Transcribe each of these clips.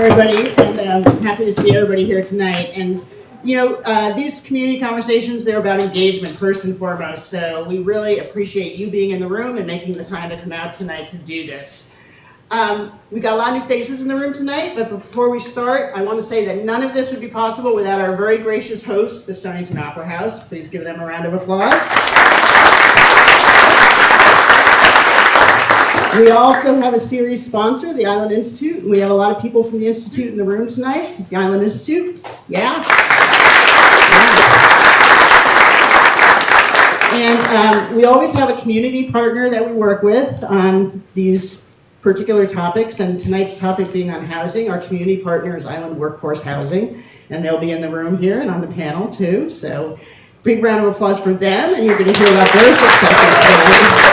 everybody, and I'm happy to see everybody here tonight. And you know, these community conversations, they're about engagement first and foremost. So we really appreciate you being in the room and making the time to come out tonight to do this. We got a lot of new faces in the room tonight, but before we start, I want to say that none of this would be possible without our very gracious hosts, the Stonington Opera House. Please give them a round of applause. We also have a series sponsor, the Island Institute, and we have a lot of people from the Institute in the room tonight. The Island Institute, yeah. And we always have a community partner that we work with on these particular topics, and tonight's topic being on housing. Our community partner is Island Workforce Housing, and they'll be in the room here and on the panel too. So big round of applause for them, and you're going to hear about their successes tonight.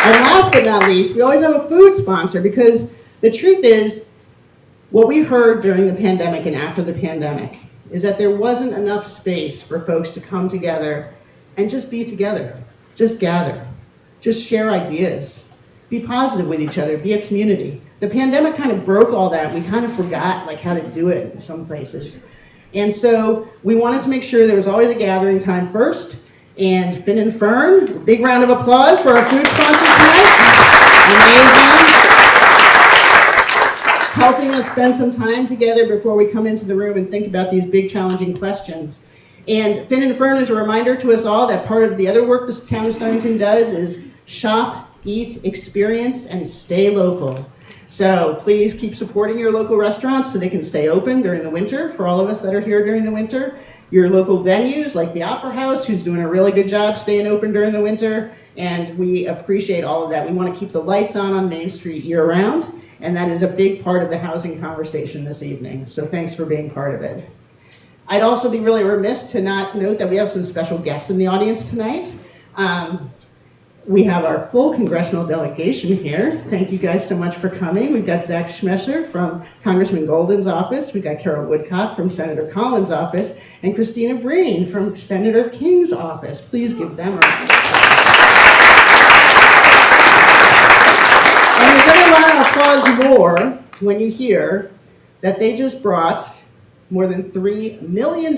And last but not least, we always have a food sponsor, because the truth is, what we heard during the pandemic and after the pandemic is that there wasn't enough space for folks to come together and just be together, just gather, just share ideas, be positive with each other, be a community. The pandemic kind of broke all that. We kind of forgot like how to do it in some places. And so we wanted to make sure there was always a gathering time first. And Finn and Fern, a big round of applause for our food sponsor tonight. Amazing. Helping us spend some time together before we come into the room and think about these big challenging questions. And Finn and Fern is a reminder to us all that part of the other work this Town of Stonington does is shop, eat, experience, and stay local. So please keep supporting your local restaurants so they can stay open during the winter for all of us that are here during the winter. Your local venues like the Opera House, who's doing a really good job staying open during the winter, and we appreciate all of that. We want to keep the lights on Main Street year-round, and that is a big part of the housing conversation this evening, so thanks for being part of it. I'd also be really remiss to not note that we have some special guests in the audience tonight. We have our full congressional delegation here. Thank you guys so much for coming. We've got Zach Schmesser from Congressman Golden's office. We've got Carol Woodcock from Senator Collins' office, and Christina Breen from Senator King's office. Please give them a round of applause. And you're going to want to applause more when you hear that they just brought more than $3 million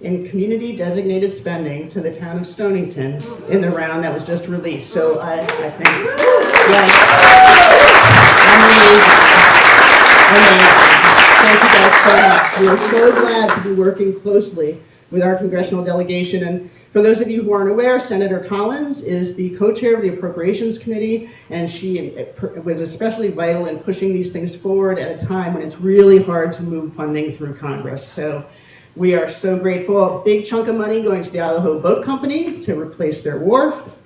in community designated spending to the town of Stonington in the round that was just released. So I think, yeah, amazing. Thank you guys so much. We are so glad to be working closely with our congressional delegation. And for those of you who aren't aware, Senator Collins is the co-chair of the Appropriations Committee, and she was especially vital in pushing these things forward at a time when it's really hard to move funding through Congress. So we are so grateful. A big chunk of money going to the Idaho Boat Company to replace their wharf.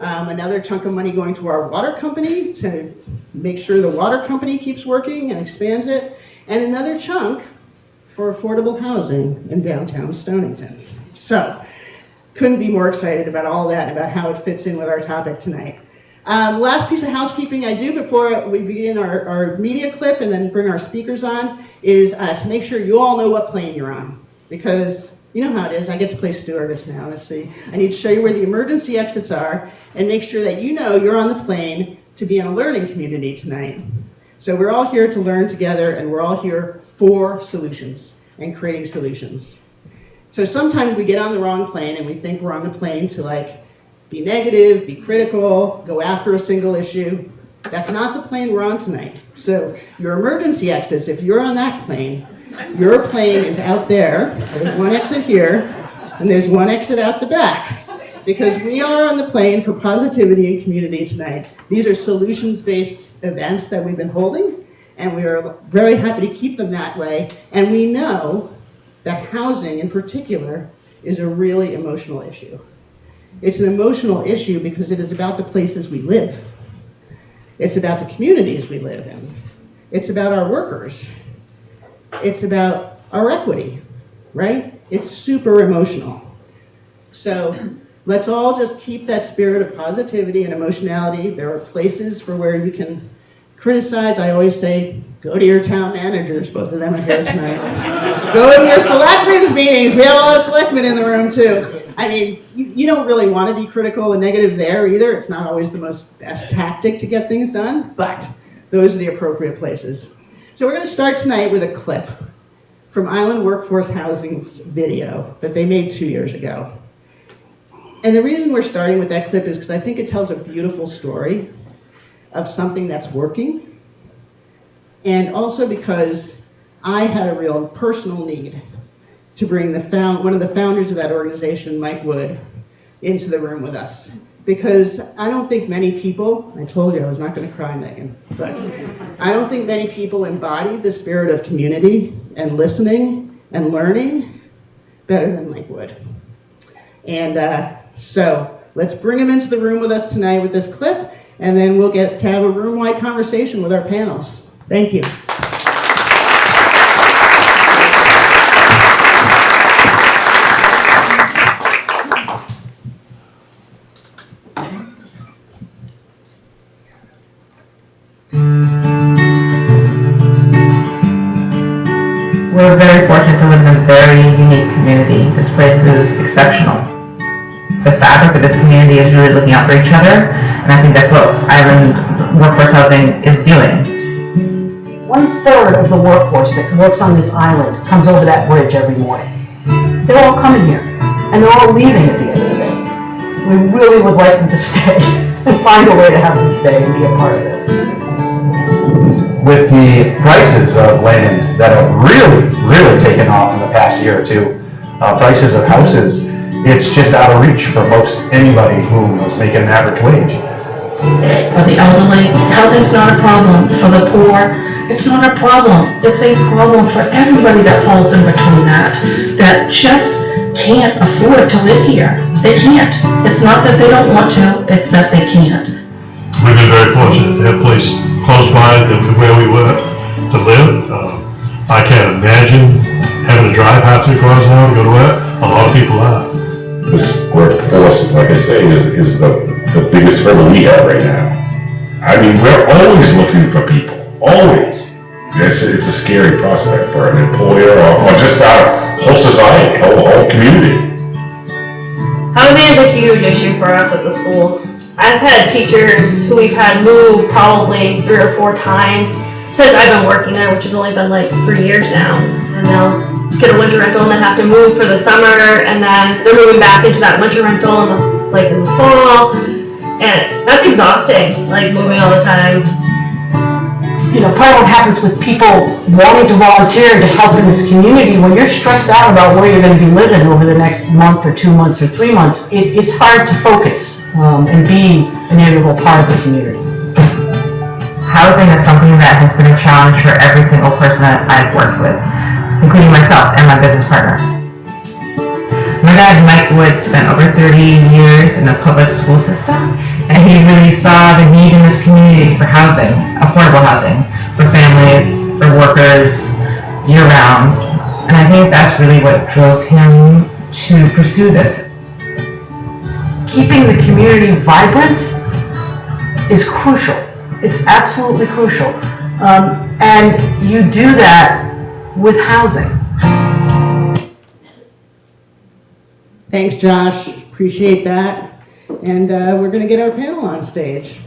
Another chunk of money going to our water company to make sure the water company keeps working and expands it. And another chunk for affordable housing in downtown Stonington. So, couldn't be more excited about all that and about how it fits in with our topic tonight. Last piece of housekeeping I do before we begin our media clip and then bring our speakers on is to make sure you all know what plane you're on. Because you know how it is, I get to play stewardess now. Let's see. I need to show you where the emergency exits are and make sure that you know you're on the plane to be in a learning community tonight. So we're all here to learn together, and we're all here for solutions and creating solutions. So sometimes we get on the wrong plane and we think we're on the plane to like be negative, be critical, go after a single issue. That's not the plane we're on tonight. So your emergency exits, if you're on that plane, your plane is out there. There's one exit here, and there's one exit out the back. Because we are on the plane for positivity and community tonight. These are solutions-based events that we've been holding, and we are very happy to keep them that way. And we know that housing in particular is a really emotional issue. It's an emotional issue because it is about the places we live. It's about the communities we live in. It's about our workers. It's about our equity, right? It's super emotional. So let's all just keep that spirit of positivity and emotionality. There are places for where you can criticize. I always say, go to your town managers. Both of them are here tonight. Go to your selectmen's meetings. We have a lot of selectmen in the room too. I mean, you don't really want to be critical and negative there either. It's not always the best tactic to get things done, but those are the appropriate places. So we're going to start tonight with a clip from Island Workforce Housing's video that they made 2 years ago. And the reason we're starting with that clip is because I think it tells a beautiful story of something that's working, and also because I had a real personal need to bring one of the founders of that organization, Mike Wood, into the room with us. Because I don't think many people, I told you I was not going to cry, Megan, but I don't think many people embody the spirit of community and listening and learning better than Mike Wood. And so let's bring him into the room with us tonight with this clip, and then we'll get to have a room-wide conversation with our panels. Thank you. We're very fortunate to live in a very unique community. This place is exceptional. The fabric of this community is really looking out for each other, and I think that's what Island Workforce Housing is doing. 1/3 of the workforce that works on this island comes over that bridge every morning. They're all coming here, and they're all leaving at the end of the day. We really would like them to stay and find a way to have them stay and be a part of this. With the prices of land that have really taken off in the past year or two, prices of houses, it's just out of reach for most anybody who is making an average wage. For the elderly, housing's not a problem. For the poor, it's not a problem. It's a problem for everybody that falls in between that just can't afford to live here. They can't. It's not that they don't want to, it's that they can't. We've been very fortunate to have a place close by where we were to live. I can't imagine having to drive half 3 quarters of an hour to go to work. A lot of people are. This workforce, like I say, is the biggest hurdle we have right now. I mean, we're always looking for people, always. It's a scary prospect for an employer or just our whole society, whole community. Housing is a huge issue for us at the school. I've had teachers who we've had move probably 3 or 4 times since I've been working there, which has only been like 3 years now. And they'll get a winter rental and then have to move for the summer, and then they're moving back into that winter rental in the fall. And that's exhausting, like moving all the time. You know, part of what happens with people wanting to volunteer to help in this community, when you're stressed out about where you're going to be living over the next month or 2 months or 3 months, it's hard to focus and be an integral part of the community. Housing is something that has been a challenge for every single person that I've worked with, including myself and my business partner. My dad, Mike Wood, spent over 30 years in the public school system, and he really saw the need in this community for housing, affordable housing, for families, for workers, year-round. And I think that's really what drove him to pursue this. Keeping the community vibrant is crucial. It's absolutely crucial. And you do that with housing. Thanks, Josh. Appreciate that. And we're going to get our panel on stage.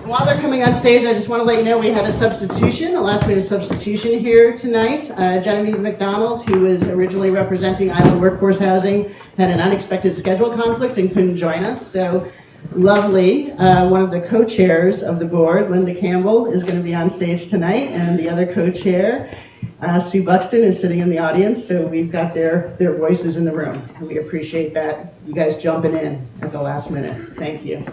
While they're coming on stage, I just want to let you know we had a substitution, a last-minute substitution here tonight. Genevieve McDonald, who was originally representing Island Workforce Housing, had an unexpected schedule conflict and couldn't join us. So lovely, one of the co-chairs of the board, Linda Campbell, is going to be on stage tonight, and the other co-chair, Sue Buxton, is sitting in the audience. So we've got their voices in the room, and we appreciate that, you guys jumping in at the last minute. Thank you.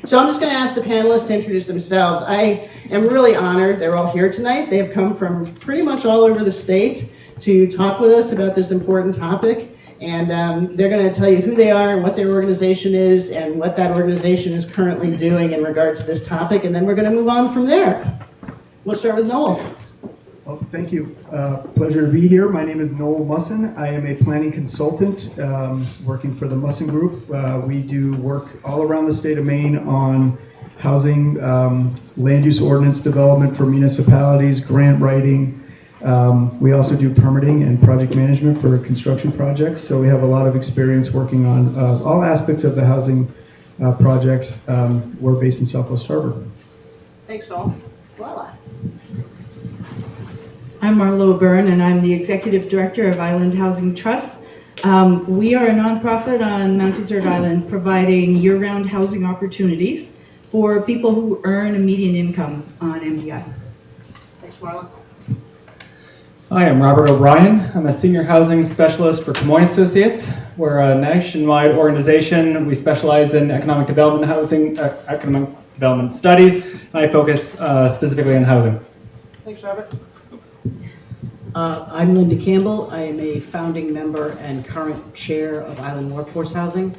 So I'm just going to ask the panelists to introduce themselves. I am really honored they're all here tonight. They have come from pretty much all over the state to talk with us about this important topic. And they're going to tell you who they are and what their organization is and what that organization is currently doing in regard to this topic. And then we're going to move on from there. We'll start with Noel. Well, thank you. Pleasure to be here. My name is Noel Musson. I am a planning consultant working for the Musson Group. We do work all around the state of Maine on housing, land use ordinance development for municipalities, grant writing. We also do permitting and project management for construction projects. So we have a lot of experience working on all aspects of the housing project. We're based in Southwest Harbor. Thanks, Noel. Voila. I'm Marlo Byrne, and I'm the Executive Director of Island Housing Trust. We are a nonprofit on Mount Desert Island providing year-round housing opportunities for people who earn a median income on MDI. Thanks, Marla. Hi, I'm Robert O'Brien. I'm a senior housing specialist for Camoin Associates. We're a nationwide organization. We specialize in economic development housing, economic development studies. I focus specifically on housing. Thanks, Robert. I'm Linda Campbell. I am a founding member and current chair of Island Workforce Housing,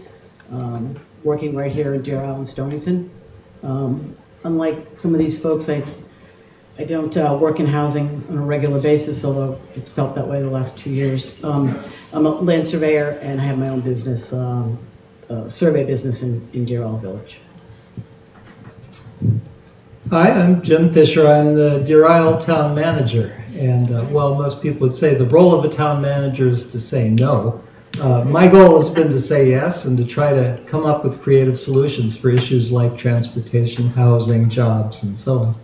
working right here in Deer Island, Stonington. Unlike some of these folks, I don't work in housing on a regular basis, although it's felt that way the last 2 years. I'm a land surveyor and I have my own business, survey business in Deer Isle Village. Hi, I'm Jim Fisher. I'm the Deer Isle town manager. And while most people would say the role of a town manager is to say no, my goal has been to say yes and to try to come up with creative solutions for issues like transportation, housing, jobs, and so on.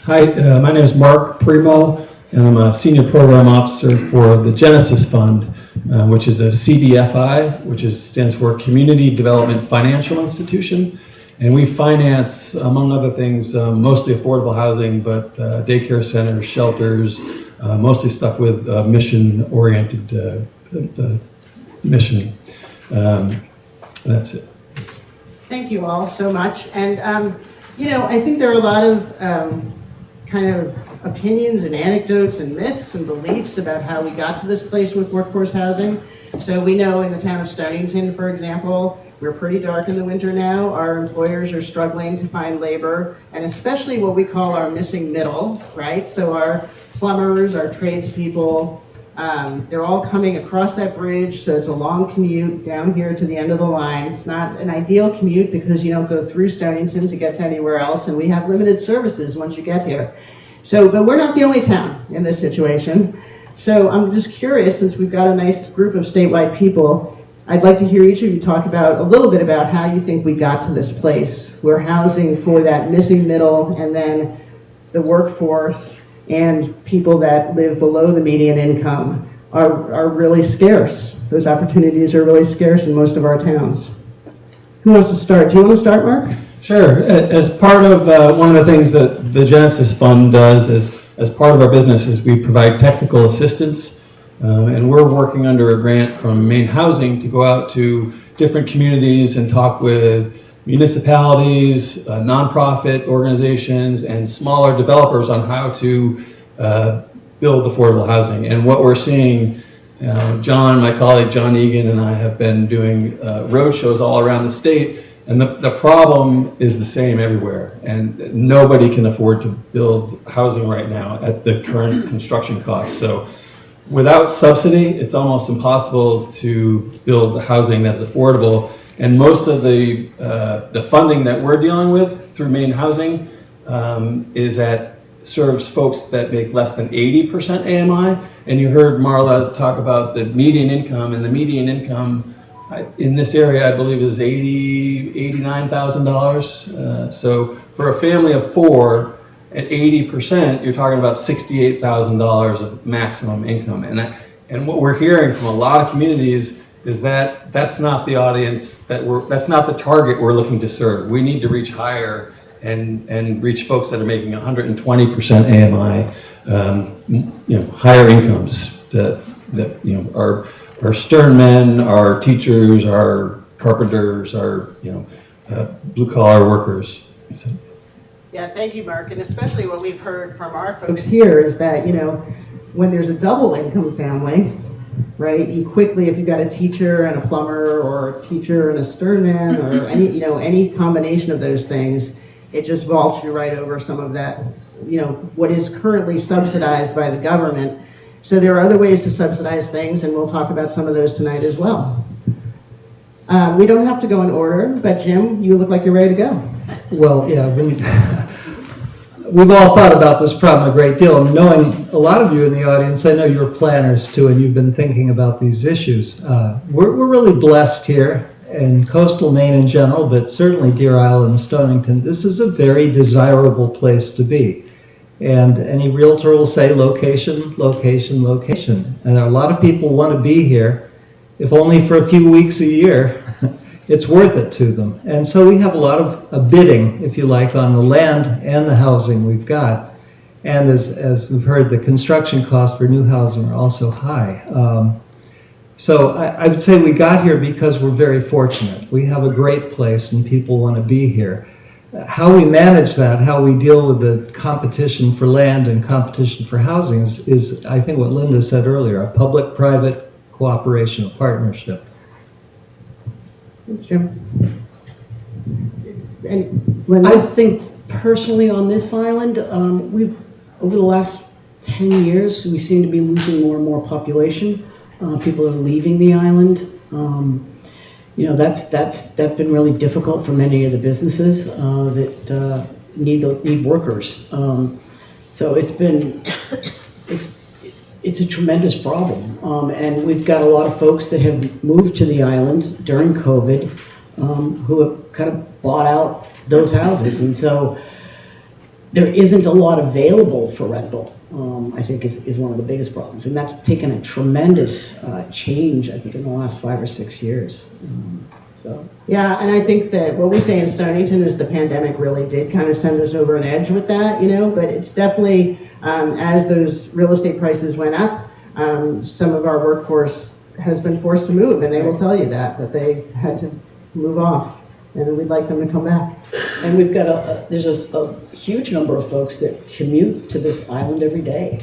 Hi, my name is Mark Primo, and I'm a senior program officer for the Genesis Fund, which is a CDFI, which stands for Community Development Financial Institution. And we finance, among other things, mostly affordable housing, but daycare centers, shelters, mostly stuff with mission-oriented mission. That's it. Thank you all so much. And, I think there are a lot of kind of opinions and anecdotes and myths and beliefs about how we got to this place with workforce housing. So we know in the town of Stonington, for example, we're pretty dark in the winter now. Our employers are struggling to find labor, and especially what we call our missing middle, right? So our plumbers, our tradespeople, they're all coming across that bridge, so it's a long commute down here to the end of the line. It's not an ideal commute because you don't go through Stonington to get to anywhere else, and we have limited services once you get here. So, but we're not the only town in this situation. So I'm just curious, since we've got a nice group of statewide people, I'd like to hear each of you talk about a little bit about how you think we got to this place where housing for that missing middle and then the workforce and people that live below the median income are really scarce. Those opportunities are really scarce in most of our towns. Who wants to start? Do you want to start, Mark? Sure. As part of one of the things that the Genesis Fund does as part of our business is we provide technical assistance. And we're working under a grant from Maine Housing to go out to different communities and talk with municipalities, nonprofit organizations, and smaller developers on how to build affordable housing. And what we're seeing, John, my colleague John Egan, and I have been doing road shows all around the state, and the problem is the same everywhere. And nobody can afford to build housing right now at the current construction costs. So without subsidy, it's almost impossible to build housing that's affordable. And most of the funding that we're dealing with through Maine Housing serves folks that make less than 80% AMI. And you heard Marla talk about the median income, and the median income in this area, I believe, is $89,000. So for a family of four, at 80%, you're talking about $68,000 of maximum income. And what we're hearing from a lot of communities is that that's not the audience that's not the target we're looking to serve. We need to reach higher and reach folks that are making 120% AMI, higher incomes that our stern men, our teachers, our carpenters, our blue collar workers. So. Yeah, thank you, Mark. And especially what we've heard from our folks here is that, when there's a double income family, right, you quickly, if you've got a teacher and a plumber or a teacher and a stern man or any combination of those things, it just vaults you right over some of that what is currently subsidized by the government. So there are other ways to subsidize things, and we'll talk about some of those tonight as well. We don't have to go in order, but Jim, you look like you're ready to go. Well, yeah, we've all thought about this problem a great deal, and knowing a lot of you in the audience, I know you're planners too, and you've been thinking about these issues. We're really blessed here in coastal Maine in general, but certainly Deer Isle and Stonington. This is a very desirable place to be. And any realtor will say location, location, location. And a lot of people want to be here, if only for a few weeks a year. It's worth it to them. And so we have a lot of bidding, if you like, on the land and the housing we've got. And as we've heard, the construction costs for new housing are also high. So I would say we got here because we're very fortunate. We have a great place and people want to be here. How we manage that, how we deal with the competition for land and competition for housing is I think what Linda said earlier, a public-private cooperation, a partnership. Jim? And Linda? I think personally on this island, we've, over the last 10 years, we seem to be losing more and more population. People are leaving the island. That's been really difficult for many of the businesses that need workers. So it's a tremendous problem, and we've got a lot of folks that have moved to the island during COVID who have kind of bought out those houses, and so there isn't a lot available for rental. I think is one of the biggest problems, and that's taken a tremendous change, I think, in the last 5 or 6 years. Yeah, and I think that what we say in Stonington is the pandemic really did kind of send us over an edge with that, but it's definitely, as those real estate prices went up, some of our workforce has been forced to move, and they will tell you that they had to move off, and we'd like them to come back. And we've got there's a huge number of folks that commute to this island every day,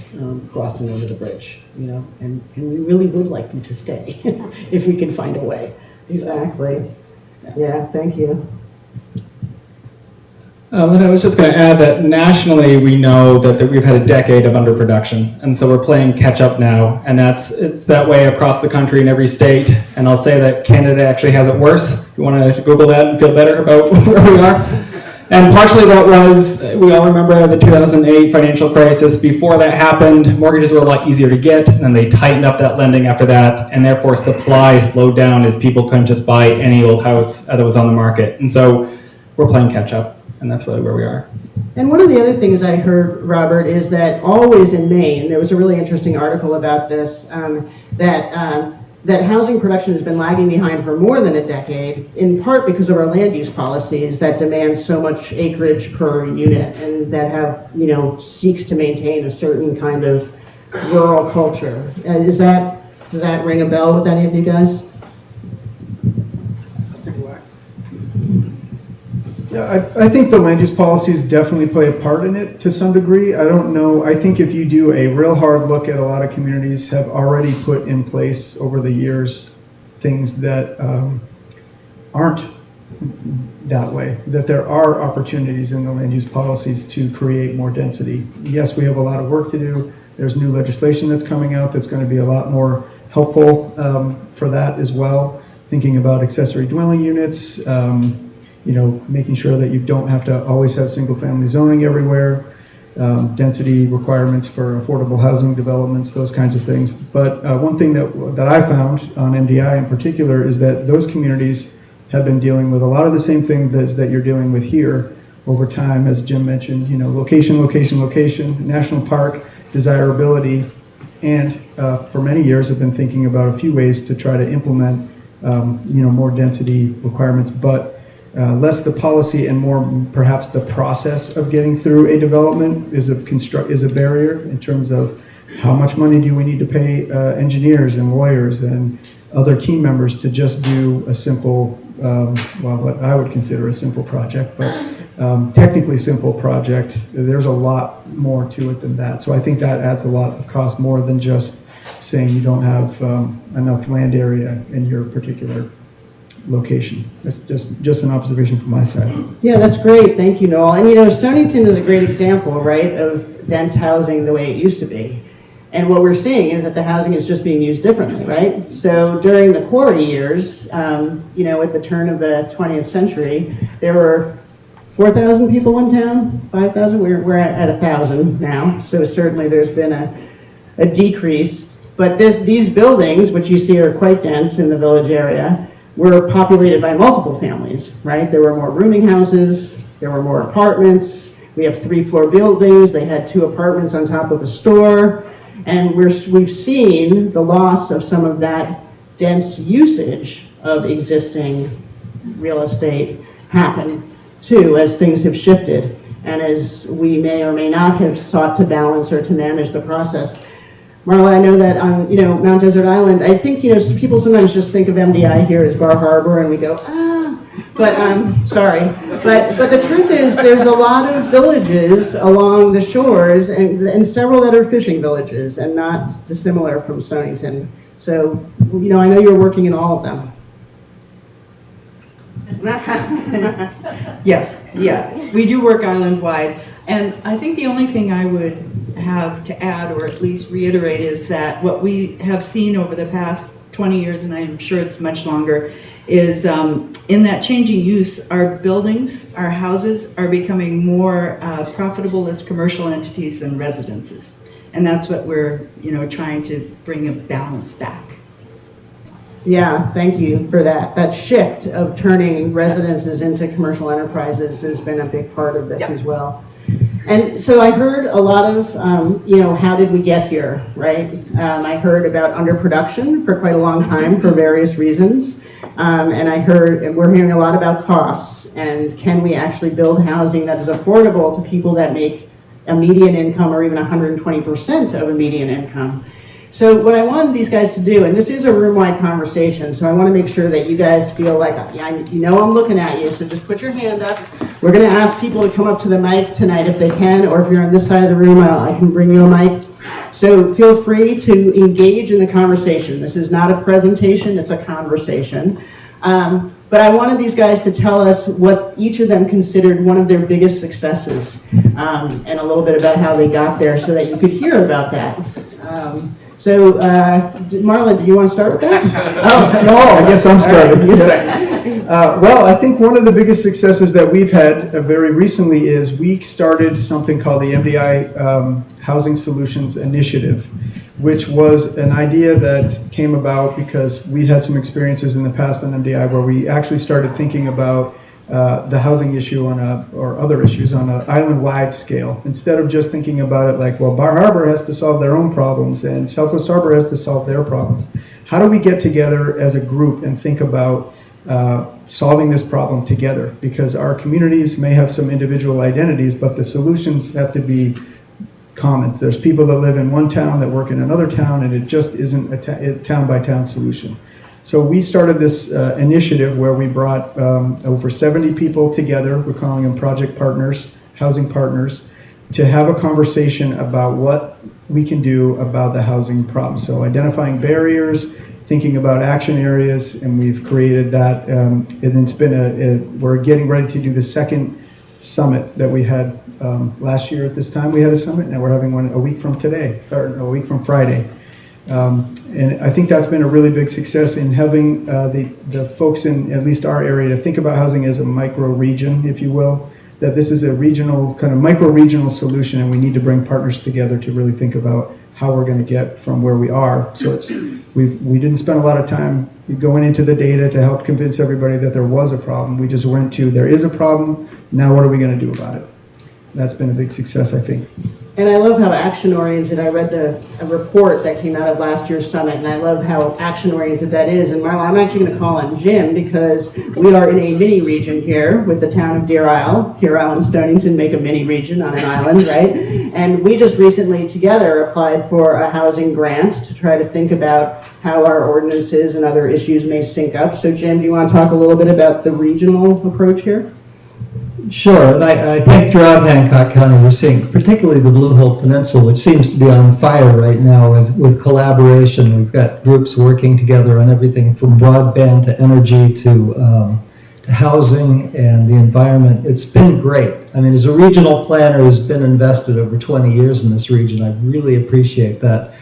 crossing over the bridge, and we really would like them to stay if we can find a way. Exactly. Yeah, thank you. And I was just going to add that nationally we know that we've had a decade of underproduction, and so we're playing catch up now, and it's that way across the country in every state. And I'll say that Canada actually has it worse. If you want to Google that and feel better about where we are. And partially that was, we all remember the 2008 financial crisis. Before that happened, mortgages were a lot easier to get, and then they tightened up that lending after that, and therefore supply slowed down as people couldn't just buy any old house that was on the market. And so we're playing catch up, and that's really where we are. And one of the other things I heard, Robert, is that always in Maine, there was a really interesting article about this, that housing production has been lagging behind for more than a decade, in part because of our land use policies that demand so much acreage per unit and that have, seeks to maintain a certain kind of rural culture. Does that ring a bell with any of you guys? Yeah, I think the land use policies definitely play a part in it to some degree. I don't know. I think if you do a real hard look at a lot of communities have already put in place over the years things that aren't that way, that there are opportunities in the land use policies to create more density. Yes, we have a lot of work to do. There's new legislation that's coming out that's going to be a lot more helpful for that as well. Thinking about accessory dwelling units, making sure that you don't have to always have single-family zoning everywhere, density requirements for affordable housing developments, those kinds of things. But one thing that I found on MDI in particular is that those communities have been dealing with a lot of the same things that you're dealing with here over time, as Jim mentioned, location, location, location, national park, desirability, and for many years have been thinking about a few ways to try to implement, more density requirements, but less the policy and more perhaps the process of getting through a development is a barrier in terms of how much money do we need to pay engineers and lawyers and other team members to just do a simple, what I would consider a simple project, but technically simple project. There's a lot more to it than that. So I think that adds a lot of cost more than just saying you don't have enough land area in your particular location. That's just an observation from my side. Yeah, that's great. Thank you, Noel. And Stonington is a great example, right, of dense housing the way it used to be. And what we're seeing is that the housing is just being used differently, right? So during the quarry years, at the turn of the 20th century, there were 4,000 people in town, 5,000. We're at 1,000 now. So certainly there's been a decrease. But these buildings, which you see are quite dense in the village area, were populated by multiple families, right? There were more rooming houses, there were more apartments. We have 3-floor buildings. They had 2 apartments on top of a store. And we've seen the loss of some of that dense usage of existing real estate happen too, as things have shifted and as we may or may not have sought to balance or to manage the process. Marla, I know that on Mount Desert Island, I think people sometimes just think of MDI here as Bar Harbor and we go, but sorry. But the truth is there's a lot of villages along the shores and several that are fishing villages and not dissimilar from Stonington. So, I know you're working in all of them. Yes, yeah, we do work island-wide. And I think the only thing I would have to add, or at least reiterate, is that what we have seen over the past 20 years, and I'm sure it's much longer, is in that changing use, our buildings, our houses are becoming more profitable as commercial entities than residences. And that's what we're, trying to bring a balance back. Yeah, thank you for that. That shift of turning residences into commercial enterprises has been a big part of this as well. And so I heard a lot of, how did we get here, right? I heard about underproduction for quite a long time for various reasons. And we're hearing a lot about costs and can we actually build housing that is affordable to people that make a median income or even 120% of a median income. So what I wanted these guys to do, and this is a room-wide conversation, so I want to make sure that you guys feel like, I'm looking at you, so just put your hand up. We're going to ask people to come up to the mic tonight if they can, or if you're on this side of the room, I can bring you a mic. So feel free to engage in the conversation. This is not a presentation, it's a conversation. But I wanted these guys to tell us what each of them considered one of their biggest successes, and a little bit about how they got there so that you could hear about that. So, Marlon, do you want to start with that? Oh, no, I guess I'm starting. Well, I think one of the biggest successes that we've had very recently is we started something called the MDI Housing Solutions Initiative, which was an idea that came about because we had some experiences in the past on MDI where we actually started thinking about the housing issue or other issues on an island-wide scale. Instead of just thinking about it like, well, Bar Harbor has to solve their own problems and Southwest Harbor has to solve their problems. How do we get together as a group and think about solving this problem together? Because our communities may have some individual identities, but the solutions have to be common. There's people that live in one town that work in another town, and it just isn't a town-by-town solution. So we started this initiative where we brought over 70 people together. We're calling them project partners, housing partners, to have a conversation about what we can do about the housing problem. So identifying barriers, thinking about action areas, and we've created that. And it's been we're getting ready to do the second summit that we had last year at this time. We had a summit, and we're having one a week from today, or a week from Friday. And I think that's been a really big success in having the folks in at least our area to think about housing as a micro-region, if you will, that this is a regional, kind of micro-regional solution, and we need to bring partners together to really think about how we're going to get from where we are. So we didn't spend a lot of time going into the data to help convince everybody that there was a problem. We just went to, there is a problem, now what are we going to do about it? That's been a big success, I think. And I love how action-oriented, I read a report that came out of last year's summit, and I love how action-oriented that is. And Marla, I'm actually going to call on Jim because we are in a mini region here with the town of Deer Isle. Deer Isle and Stonington make a mini region on an island, right? And we just recently together applied for a housing grant to try to think about how our ordinances and other issues may sync up. So Jim, do you want to talk a little bit about the regional approach here? Sure, and I think throughout Hancock County, we're seeing particularly the Blue Hill Peninsula, which seems to be on fire right now with collaboration. We've got groups working together on everything from broadband to energy to housing and the environment. It's been great. I mean, as a regional planner who's been invested over 20 years in this region, I really appreciate that.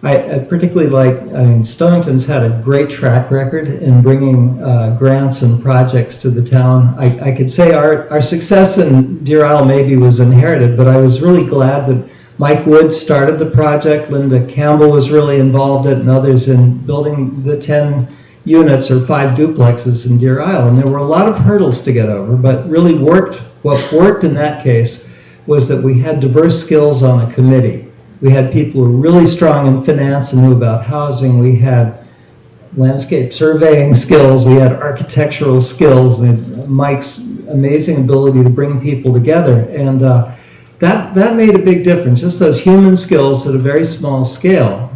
I particularly Stonington's had a great track record in bringing grants and projects to the town. I could say our success in Deer Isle maybe was inherited, but I was really glad that Mike Wood started the project. Linda Campbell was really involved in it, and others in building the 10 units or 5 duplexes in Deer Isle. And there were a lot of hurdles to get over, but really what worked in that case was that we had diverse skills on a committee. We had people who were really strong in finance and knew about housing. We had landscape surveying skills. We had architectural skills. We had Mike's amazing ability to bring people together. And that made a big difference, just those human skills at a very small scale.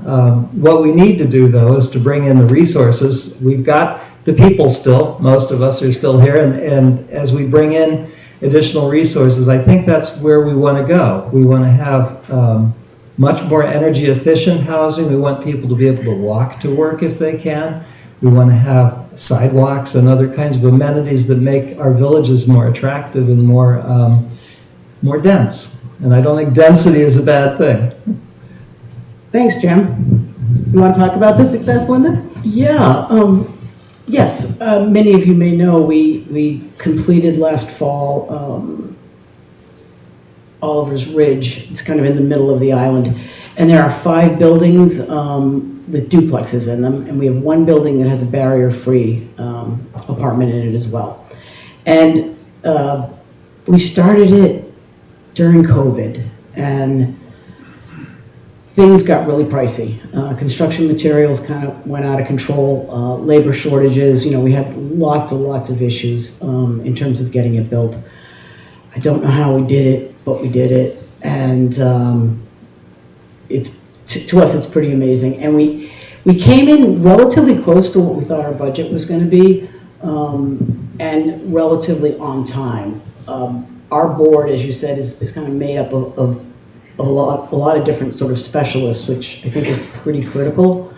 What we need to do, though, is to bring in the resources. We've got the people still. Most of us are still here. And as we bring in additional resources, I think that's where we want to go. We want to have much more energy efficient housing. We want people to be able to walk to work if they can. We want to have sidewalks and other kinds of amenities that make our villages more attractive and more dense. And I don't think density is a bad thing. Thanks, Jim. You want to talk about the success, Linda? Yeah. Yes. Many of you may know we completed last fall Oliver's Ridge. It's kind of in the middle of the island. And there are 5 buildings with duplexes in them. And we have 1 building that has a barrier-free apartment in it as well. And we started it during COVID. And things got really pricey. Construction materials kind of went out of control. Labor shortages. We had lots of issues in terms of getting it built. I don't know how we did it, but we did it, and to us it's pretty amazing. And we came in relatively close to what we thought our budget was going to be, and relatively on time. Our board, as you said, is kind of made up of a lot of different sort of specialists, which I think is pretty critical.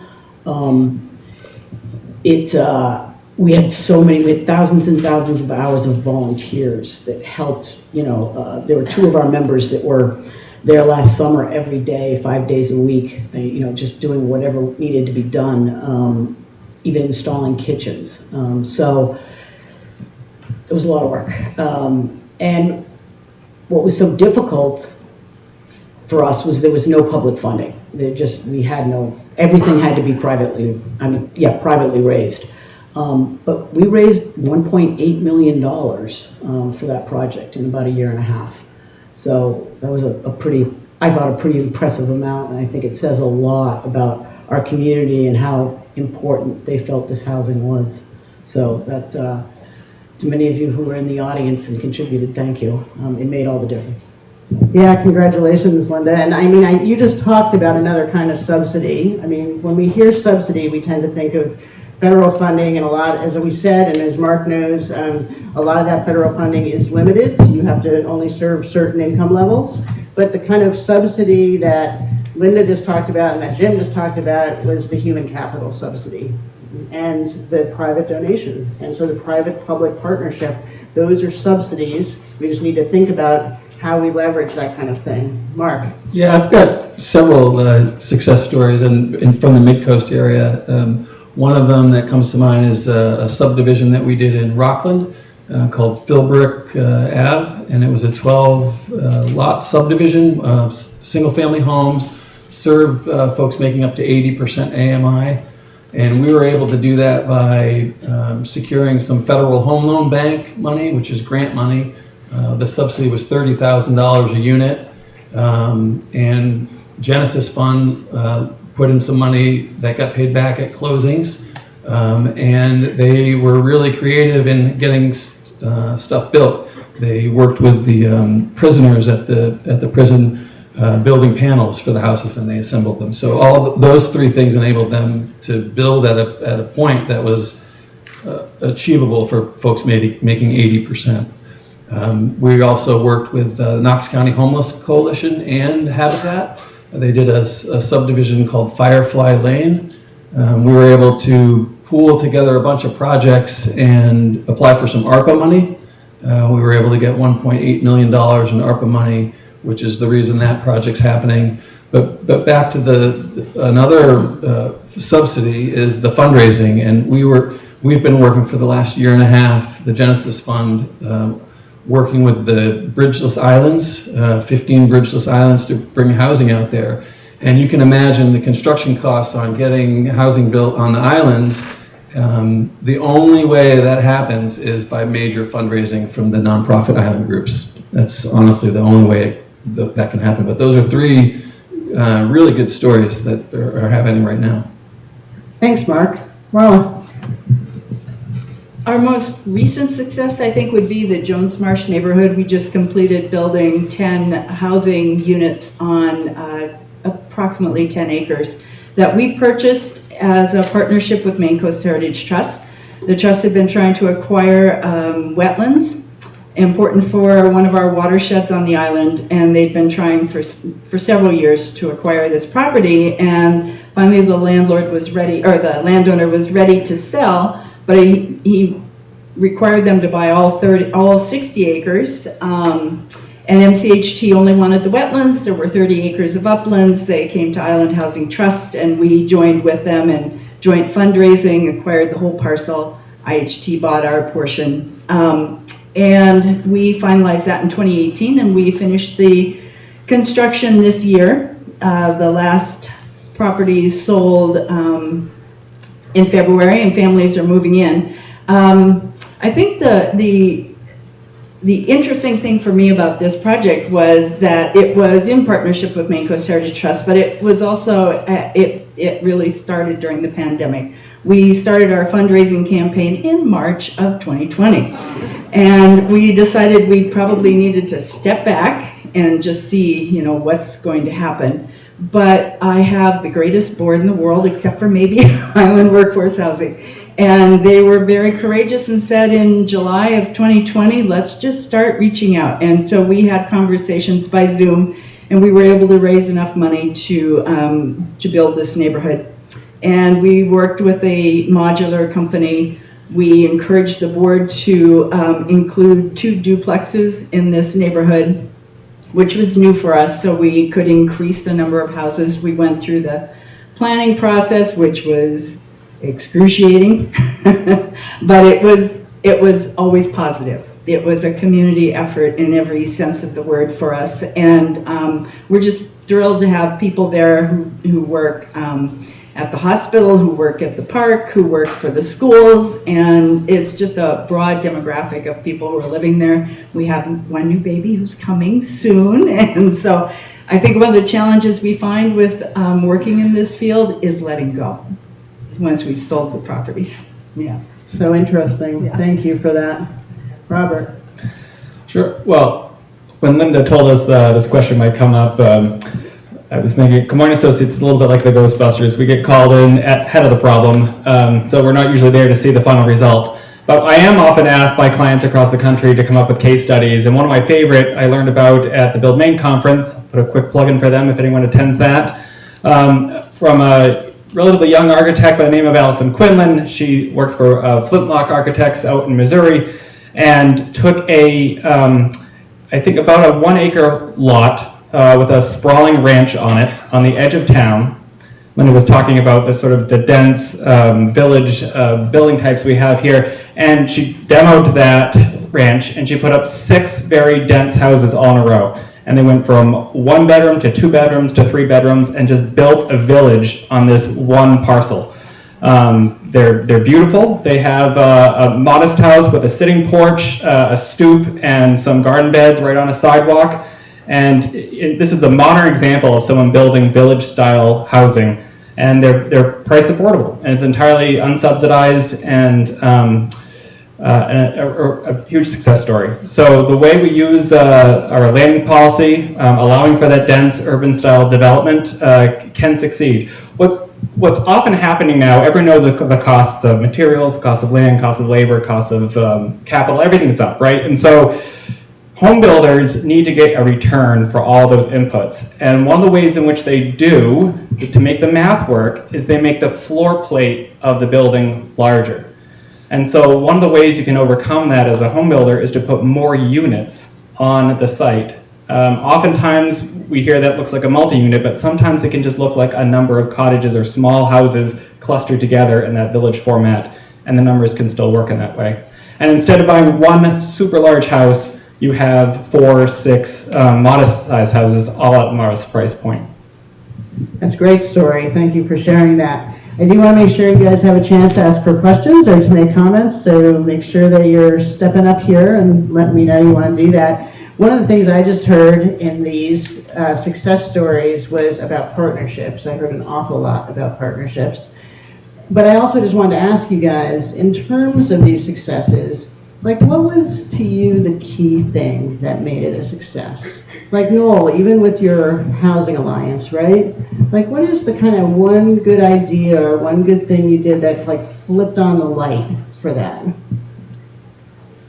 We had thousands and thousands of hours of volunteers that helped. There were 2 of our members that were there last summer every day, 5 days a week, just doing whatever needed to be done, even installing kitchens. So it was a lot of work. And what was so difficult for us was there was no public funding. Everything had to be privately raised. But we raised $1.8 million for that project in about a year and a half. So that was a pretty impressive amount, and I think it says a lot about our community and how important they felt this housing was. So that, to many of you who were in the audience and contributed, thank you. It made all the difference. Yeah, congratulations, Linda. And you just talked about another kind of subsidy. When we hear subsidy, we tend to think of federal funding, and a lot, as we said, and as Mark knows, a lot of that federal funding is limited. You have to only serve certain income levels. But the kind of subsidy that Linda just talked about and that Jim just talked about was the human capital subsidy and the private donation. And so the private-public partnership, those are subsidies. We just need to think about how we leverage that kind of thing. Mark? Yeah, I've got several success stories from the Mid-Coast area. One of them that comes to mind is a subdivision that we did in Rockland called Philbrook Ave, and it was a 12-lot subdivision, single-family homes, served folks making up to 80% AMI, and we were able to do that by securing some federal home loan bank money, which is grant money. The subsidy was $30,000 a unit, and Genesis Fund put in some money that got paid back at closings, and they were really creative in getting stuff built. They worked with the prisoners at the prison building panels for the houses, and they assembled them. So all those 3 things enabled them to build at a point that was achievable for folks making 80%. We also worked with the Knox County Homeless Coalition and Habitat. They did a subdivision called Firefly Lane. We were able to pool together a bunch of projects and apply for some ARPA money. We were able to get $1.8 million in ARPA money, which is the reason that project's happening. But back to another subsidy is the fundraising, and we've been working for the last year and a half, the Genesis Fund, working with the Bridgeless Islands, 15 Bridgeless Islands, to bring housing out there. And you can imagine the construction costs on getting housing built on the islands. The only way that happens is by major fundraising from the nonprofit island groups. That's honestly the only way that can happen. But those are three really good stories that are happening right now. Thanks, Mark. Marla. Our most recent success, I think, would be the Jones Marsh neighborhood. We just completed building 10 housing units on approximately 10 acres that we purchased as a partnership with Maine Coast Heritage Trust. The trust had been trying to acquire wetlands, important for one of our watersheds on the island, and they'd been trying for several years to acquire this property, and finally the landowner was ready to sell, but he required them to buy all 60 acres, and MCHT only wanted the wetlands. There were 30 acres of uplands. They came to Island Housing Trust, and we joined with them in joint fundraising, acquired the whole parcel. IHT bought our portion, and we finalized that in 2018, and we finished the construction this year. The last property sold in February, and families are moving in. I think the interesting thing for me about this project was that it was in partnership with Maine Coast Heritage Trust, but it was also, it really started during the pandemic. We started our fundraising campaign in March of 2020, and we decided we probably needed to step back and just see, what's going to happen. But I have the greatest board in the world, except for maybe Island Workforce Housing. And they were very courageous and said in July of 2020, let's just start reaching out. And so we had conversations by Zoom, and we were able to raise enough money to build this neighborhood. And we worked with a modular company. We encouraged the board to include 2 duplexes in this neighborhood, which was new for us, so we could increase the number of houses. We went through the planning process, which was excruciating, but it was always positive. It was a community effort in every sense of the word for us, and we're just thrilled to have people there who work at the hospital, who work at the park, who work for the schools, and it's just a broad demographic of people who are living there. We have one new baby who's coming soon, and so I think one of the challenges we find with working in this field is letting go once we've sold the properties. Yeah. So interesting. Yeah. Thank you for that. Robert. Sure. Well, when Linda told us this question might come up, I was thinking, Community Associates is a little bit like the Ghostbusters. We get called in ahead of the problem, so we're not usually there to see the final result. But I am often asked by clients across the country to come up with case studies, and one of my favorite I learned about at the Build Maine conference, put a quick plug in for them if anyone attends that, from a relatively young architect by the name of Allison Quinlan. She works for Flintlock Architects out in Missouri, and took I think about a 1 acre lot with a sprawling ranch on it on the edge of town. Linda was talking about the sort of the dense village building types we have here, and she demoed that ranch, and she put up 6 very dense houses all in a row, and they went from 1 bedroom to 2 bedrooms to 3 bedrooms, and just built a village on this one parcel. They're beautiful. They have a modest house with a sitting porch, a stoop, and some garden beds right on a sidewalk. And this is a modern example of someone building village-style housing, and they're price affordable, and it's entirely unsubsidized, and a huge success story. So the way we use our landing policy, allowing for that dense urban-style development, can succeed. What's often happening now, everyone knows the costs of materials, cost of land, cost of labor, cost of capital, everything's up, right? And so home builders need to get a return for all those inputs. And one of the ways in which they do to make the math work is they make the floor plate of the building larger. And so one of the ways you can overcome that as a home builder is to put more units on the site. Oftentimes we hear that looks like a multi-unit, but sometimes it can just look like a number of cottages or small houses clustered together in that village format, and the numbers can still work in that way. And instead of buying one super large house, you have 4 or 6 modest sized houses, all at a modest price point. That's a great story. Thank you for sharing that. I do want to make sure you guys have a chance to ask for questions or to make comments, so make sure that you're stepping up here and letting me know you want to do that. One of the things I just heard in these success stories was about partnerships. I heard an awful lot about partnerships. But I also just wanted to ask you guys, in terms of these successes, like what was to you the key thing that made it a success? Like Noel, even with your housing alliance, right? Like what is the kind of one good idea or one good thing you did that like flipped on the light for that?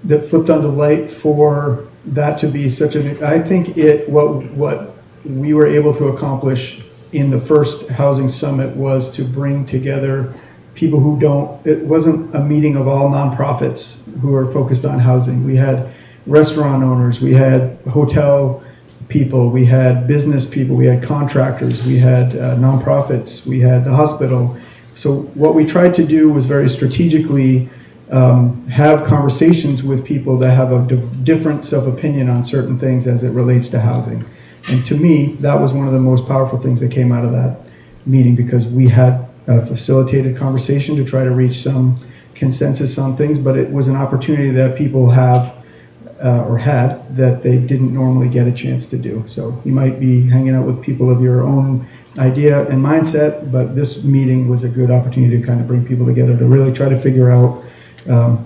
That flipped on the light for that to be such an, I think what we were able to accomplish in the first housing summit was to bring together people who don't, it wasn't a meeting of all nonprofits who are focused on housing. We had restaurant owners, we had hotel people, we had business people, we had contractors, we had nonprofits, we had the hospital. So what we tried to do was very strategically have conversations with people that have a difference of opinion on certain things as it relates to housing. And to me, that was one of the most powerful things that came out of that meeting, because we had a facilitated conversation to try to reach some consensus on things, but it was an opportunity that people have or had that they didn't normally get a chance to do. So you might be hanging out with people of your own idea and mindset, but this meeting was a good opportunity to kind of bring people together to really try to figure out,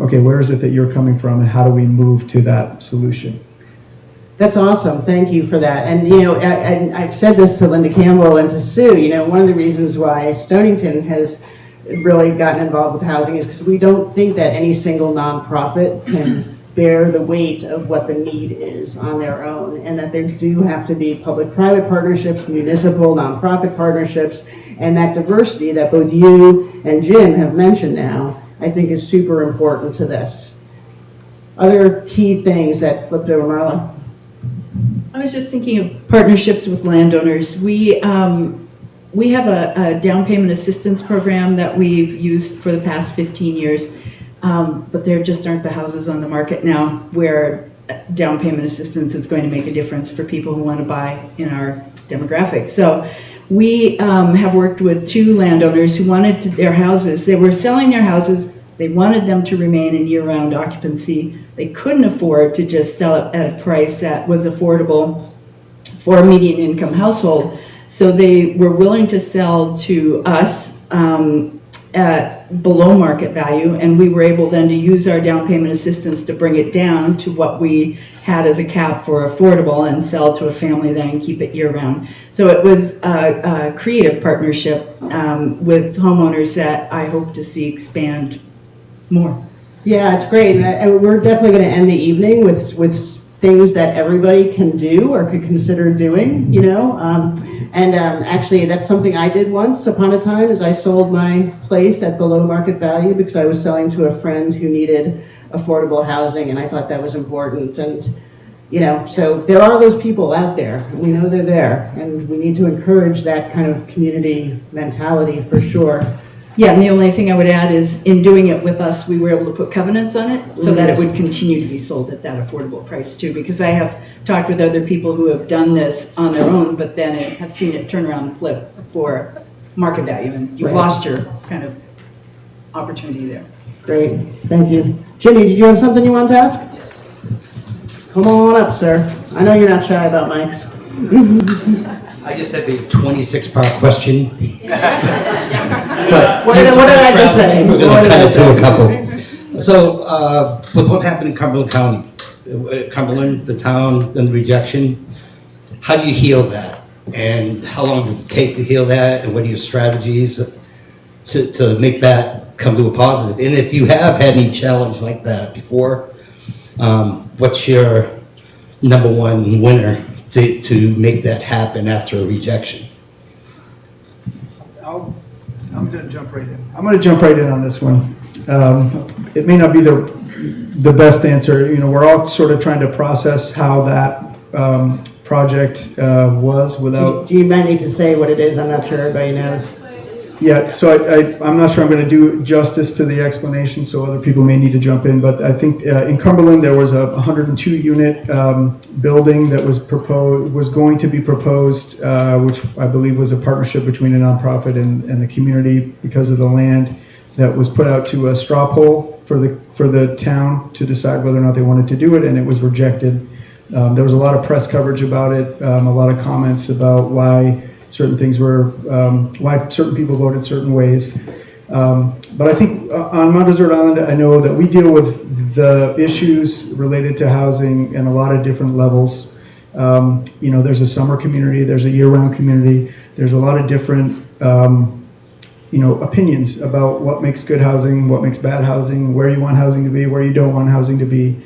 okay, where is it that you're coming from and how do we move to that solution? That's awesome. Thank you for that. And, you know, I've said this to Linda Campbell and to Sue, you know, one of the reasons why Stonington has really gotten involved with housing is because we don't think that any single nonprofit can bear the weight of what the need is on their own, and that there do have to be public-private partnerships, municipal, nonprofit partnerships, and that diversity that both you and Jim have mentioned now, I think is super important to this. Other key things that flipped over, Marla? I was just thinking of partnerships with landowners. We have a down payment assistance program that we've used for the past 15 years, but there just aren't the houses on the market now where down payment assistance is going to make a difference for people who want to buy in our demographic. So we have worked with 2 landowners who wanted their houses. They were selling their houses. They wanted them to remain in year-round occupancy. They couldn't afford to just sell it at a price that was affordable for a median income household. So they were willing to sell to us at below market value, and we were able then to use our down payment assistance to bring it down to what we had as a cap for affordable and sell to a family then and keep it year-round. So it was a creative partnership with homeowners that I hope to see expand more. Yeah, it's great. And we're definitely going to end the evening with things that everybody can do or could consider doing, you know. Actually, that's something I did once upon a time, is I sold my place at below market value because I was selling to a friend who needed affordable housing, and I thought that was important. And, you know, so there are those people out there, and we know they're there, and we need to encourage that kind of community mentality for sure. Yeah, and the only thing I would add is in doing it with us, we were able to put covenants on it so that it would continue to be sold at that affordable price too, because I have talked with other people who have done this on their own, but then have seen it turn around and flip for market value, and you've lost your kind of opportunity there. Great, thank you. Jimmy, did you have something you wanted to ask? Yes. Come on up, sir. I know you're not shy about mics. I just have a 26-part question. What did I just say? We're going to cut it to a couple. So, with what happened in Cumberland County, Cumberland, the town, and the rejection, how do you heal that? And how long does it take to heal that? And what are your strategies to make that come to a positive? And if you have had any challenge like that before, what's your number one winner to make that happen after a rejection? I'm going to jump right in. I'm going to jump right in on this one. It may not be the best answer. You know, we're all sort of trying to process how that project was without. Do you might need to say what it is? I'm not sure everybody knows. Yeah, so I'm not sure I'm going to do justice to the explanation, so other people may need to jump in. But I think in Cumberland there was a 102-unit building that was going to be proposed, which I believe was a partnership between a nonprofit and the community because of the land that was put out to a straw poll for the town to decide whether or not they wanted to do it, and it was rejected. There was a lot of press coverage about it, a lot of comments about why certain things were, why certain people voted certain ways. But I think on Mount Desert Island, I know that we deal with the issues related to housing in a lot of different levels. You know, there's a summer community, there's a year-round community, there's a lot of different, you know, opinions about what makes good housing, what makes bad housing, where you want housing to be, where you don't want housing to be.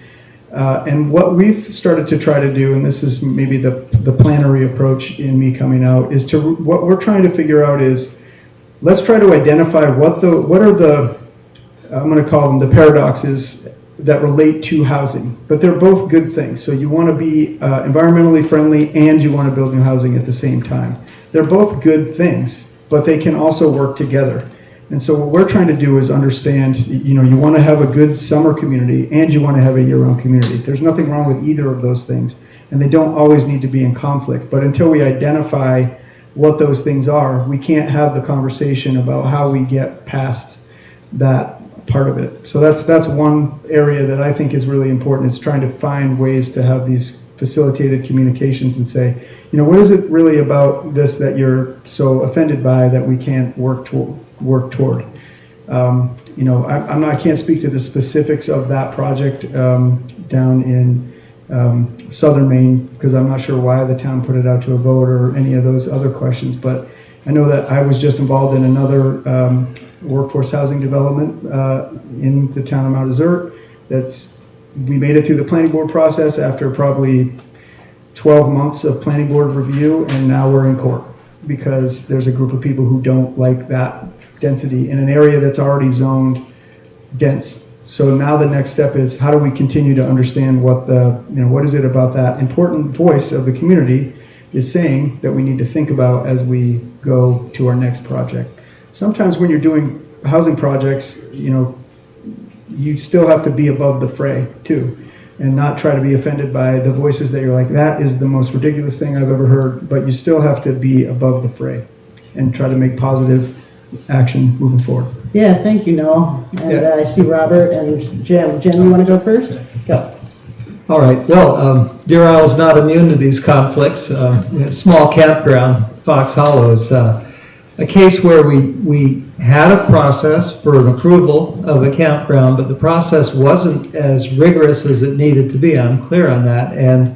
And what we've started to try to do, and this is maybe the plenary approach in me coming out, is to what we're trying to figure out is let's try to identify what are the I'm going to call them the paradoxes that relate to housing, but they're both good things. So you want to be environmentally friendly and you want to build new housing at the same time. They're both good things, but they can also work together. And so what we're trying to do is understand, you know, you want to have a good summer community and you want to have a year-round community. There's nothing wrong with either of those things, and they don't always need to be in conflict. But until we identify what those things are, we can't have the conversation about how we get past that part of it. So that's one area that I think is really important, is trying to find ways to have these facilitated communications and say, you know, what is it really about this that you're so offended by that we can't work toward? You know, I can't speak to the specifics of that project down in southern Maine, because I'm not sure why the town put it out to a vote or any of those other questions, but I know that I was just involved in another workforce housing development in the town of Mount Desert. We made it through the planning board process after probably 12 months of planning board review, and now we're in court because there's a group of people who don't like that density in an area that's already zoned dense. So now the next step is, how do we continue to understand what is it about that important voice of the community is saying that we need to think about as we go to our next project. Sometimes when you're doing housing projects, you know, you still have to be above the fray too, and not try to be offended by the voices that you're like, that is the most ridiculous thing I've ever heard, but you still have to be above the fray and try to make positive action moving forward. Yeah, thank you, Noel. And I see Robert and Jim. Jim, you want to go first? Go. All right. Well, Deer Isle is not immune to these conflicts. A small campground, Fox Hollow, is a case where we had a process for an approval of a campground, but the process wasn't as rigorous as it needed to be. I'm clear on that. And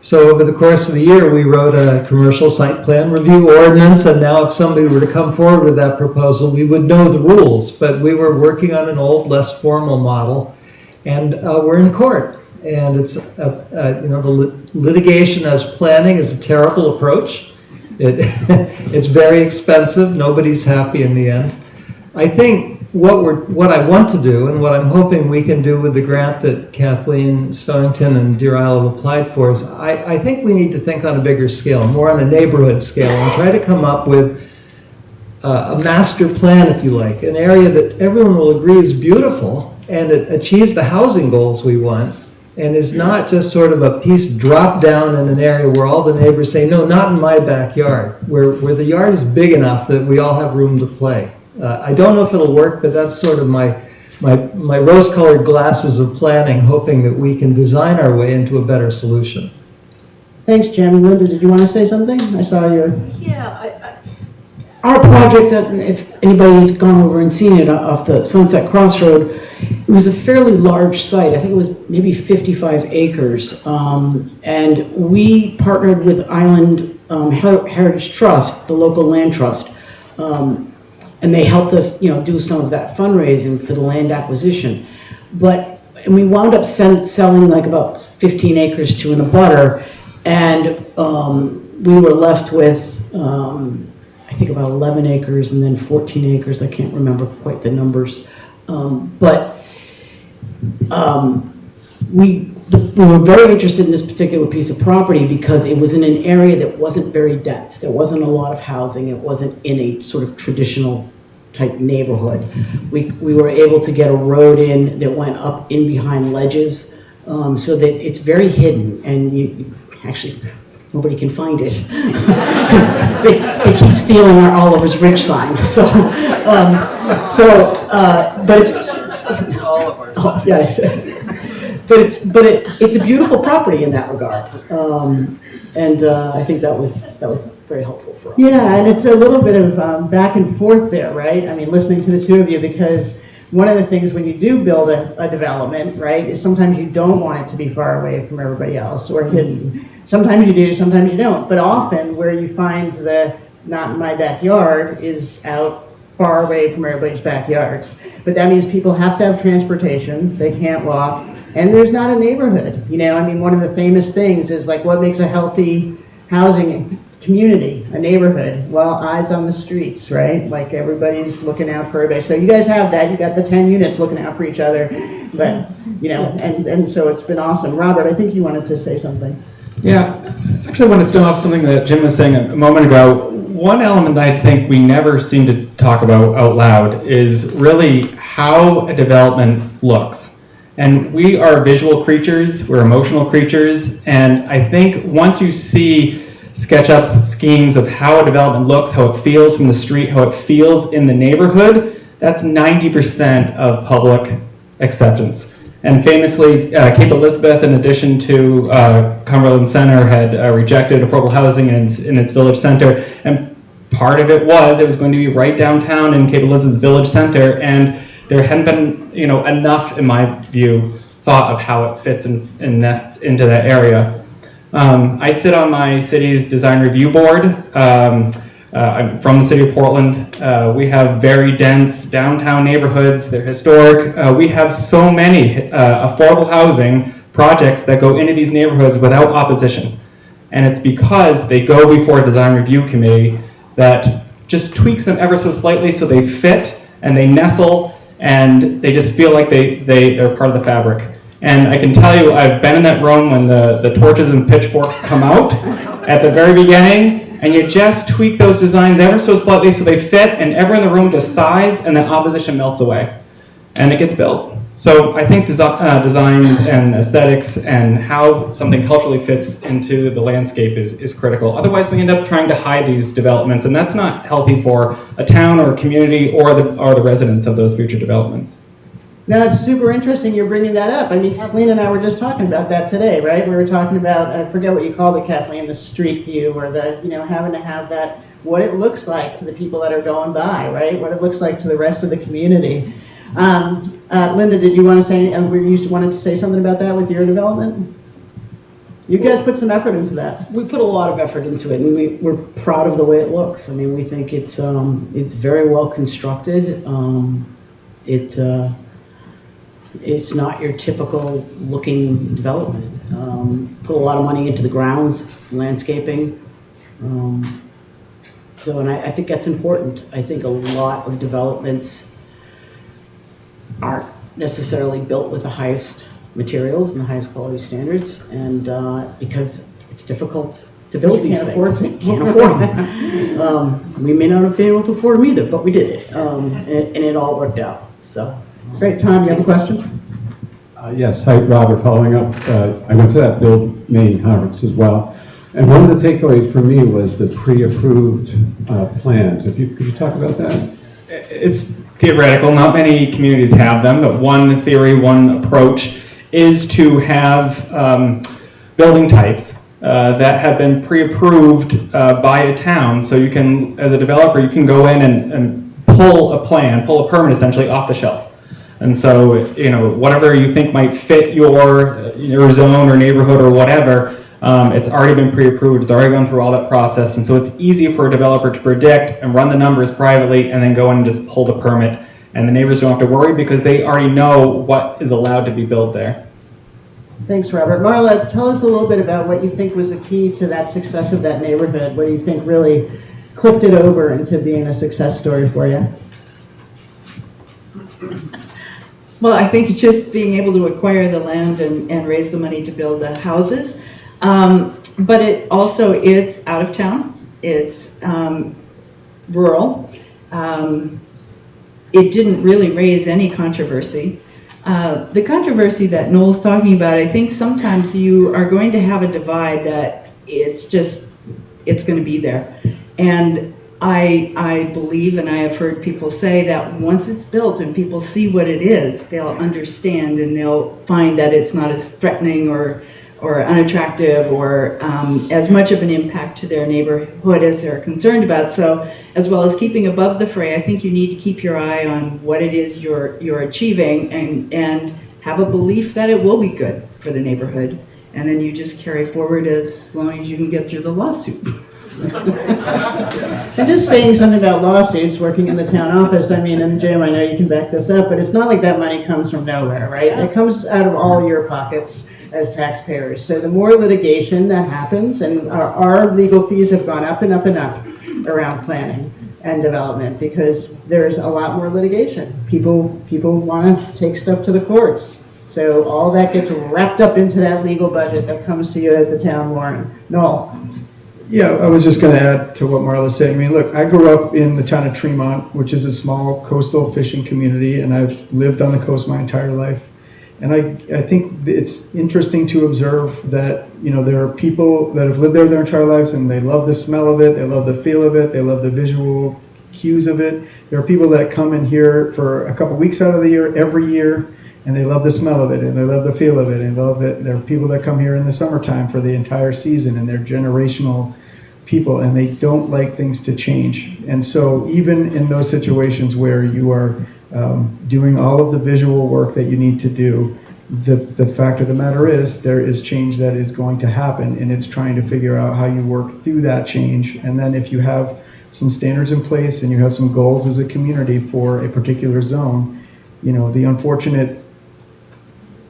so over the course of a year, we wrote a commercial site plan review ordinance, and now if somebody were to come forward with that proposal, we would know the rules. But we were working on an old, less formal model, and we're in court. And it's, you know, the litigation as planning is a terrible approach. It's very expensive. Nobody's happy in the end. I think what I want to do, and what I'm hoping we can do with the grant that Kathleen Stonington and Deer Isle have applied for, is I think we need to think on a bigger scale, more on a neighborhood scale, and try to come up with a master plan, if you like, an area that everyone will agree is beautiful and it achieves the housing goals we want, and is not just sort of a piece dropped down in an area where all the neighbors say, no, not in my backyard, where the yard is big enough that we all have room to play. I don't know if it'll work, but that's sort of my rose-colored glasses of planning, hoping that we can design our way into a better solution. Thanks, Jim. Linda, did you want to say something? I saw your... Yeah, our project, if anybody's gone over and seen it off the Sunset Crossroad, it was a fairly large site. I think it was maybe 55 acres. And we partnered with Island Heritage Trust, the local land trust. And they helped us, you know, do some of that fundraising for the land acquisition. But and we wound up selling like about 15 acres to an abutter, and we were left with, I think about 11 acres and then 14 acres. I can't remember quite the numbers. We were very interested in this particular piece of property because it was in an area that wasn't very dense. There wasn't a lot of housing. It wasn't in a sort of traditional type neighborhood. We were able to get a road in that went up in behind ledges, so that it's very hidden, and you actually, nobody can find it. they keep stealing our Oliver's Ridge sign. But it's all of our yes. But it's a beautiful property in that regard, and I think that was very helpful for us. Yeah, and it's a little bit of back and forth there, right? I mean, listening to the two of you, because one of the things when you do build a development, right, is sometimes you don't want it to be far away from everybody else or hidden. Sometimes you do, sometimes you don't. But often where you find the not in my backyard is out far away from everybody's backyards. But that means people have to have transportation, they can't walk, and there's not a neighborhood. You know, I mean, one of the famous things is like what makes a healthy housing community, a neighborhood? Well, eyes on the streets, right? Like everybody's looking out for everybody. So you guys have that. You got the 10 units looking out for each other. But, you know, and so it's been awesome. Robert, I think you wanted to say something. Yeah, actually I want to start off something that Jim was saying a moment ago. One element that I think we never seem to talk about out loud is really how a development looks. And we are visual creatures, we're emotional creatures, and I think once you see SketchUp's schemes of how a development looks, how it feels from the street, how it feels in the neighborhood, that's 90% of public acceptance. And famously, Cape Elizabeth, in addition to Cumberland Center, had rejected affordable housing in its village center. And part of it was going to be right downtown in Cape Elizabeth's village center, and there hadn't been, enough, in my view, thought of how it fits and nests into that area. I sit on my city's design review board. I'm from the city of Portland. We have very dense downtown neighborhoods. They're historic. We have so many affordable housing projects that go into these neighborhoods without opposition. And it's because they go before a design review committee that just tweaks them ever so slightly so they fit and they nestle and they just feel like they're part of the fabric. And I can tell you, I've been in that room when the torches and pitchforks come out at the very beginning, and you just tweak those designs ever so slightly so they fit, and everyone in the room just sighs, and the opposition melts away, and it gets built. So I think designs and aesthetics and how something culturally fits into the landscape is critical. Otherwise, we end up trying to hide these developments, and that's not healthy for a town or a community or the residents of those future developments. Now, it's super interesting you're bringing that up. I mean, Kathleen and I were just talking about that today, right? We were talking about, I forget what you called it, Kathleen, the street view, or the, having to have that, what it looks like to the people that are going by, right? What it looks like to the rest of the community. Linda, did you want to say, you wanted to say something about that with your development? You guys put some effort into that. We put a lot of effort into it, and we're proud of the way it looks. I mean, we think it's very well constructed. It's not your typical looking development. Put a lot of money into the grounds, landscaping. And I think that's important. I think a lot of developments aren't necessarily built with the highest materials and the highest quality standards, and because it's difficult to build these things. Can't afford them. We may not have been able to afford them either, but we did it, and it all worked out. So. Great. Tom, you have a question? Yes. Hi, Robert. Following up, I went to that Build Maine conference as well. And one of the takeaways for me was the pre-approved plans. Could you talk about that? It's theoretical. Not many communities have them, but one theory, one approach is to have building types that have been pre-approved by a town. So you can, as a developer, you can go in and pull a permit essentially off the shelf. And so, whatever you think might fit your zone or neighborhood or whatever, it's already been pre-approved, it's already gone through all that process, and so it's easy for a developer to predict and run the numbers privately and then go in and just pull the permit. and the neighbors don't have to worry because they already know what is allowed to be built there. Thanks, Robert. Marla, tell us a little bit about what you think was the key to that success of that neighborhood. What do you think really clipped it over into being a success story for you? Well, I think it's just being able to acquire the land and raise the money to build the houses. But it's out of town. It's rural. It didn't really raise any controversy. The controversy that Noel's talking about, I think sometimes you are going to have a divide that it's going to be there. And I believe, and I have heard people say that once it's built and people see what it is, they'll understand and they'll find that it's not as threatening or unattractive or as much of an impact to their neighborhood as they're concerned about. So as well as keeping above the fray, I think you need to keep your eye on what it is you're achieving and have a belief that it will be good for the neighborhood. And then you just carry forward as long as you can get through the lawsuits. And just saying something about lawsuits, working in the town office, I mean, and Jim, I know you can back this up, but it's not like that money comes from nowhere, right? It comes out of all your pockets as taxpayers. So the more litigation that happens, and our legal fees have gone up and up and up around planning and development because there's a lot more litigation. People want to take stuff to the courts. So all that gets wrapped up into that legal budget that comes to you at the town warrant. Noel? Yeah, I was just going to add to what Marla said. I mean, look, I grew up in the town of Tremont, which is a small coastal fishing community, and I've lived on the coast my entire life. And I think it's interesting to observe that, you know, there are people that have lived there their entire lives and they love the smell of it, they love the feel of it, they love the visual cues of it. There are people that come in here for a couple weeks out of the year, every year, and they love the smell of it and they love the feel of it and they love it. There are people that come here in the summertime for the entire season and they're generational people and they don't like things to change. And so even in those situations where you are doing all of the visual work that you need to do, the fact of the matter is there is change that is going to happen and it's trying to figure out how you work through that change. And then if you have some standards in place and you have some goals as a community for a particular zone, you know, the unfortunate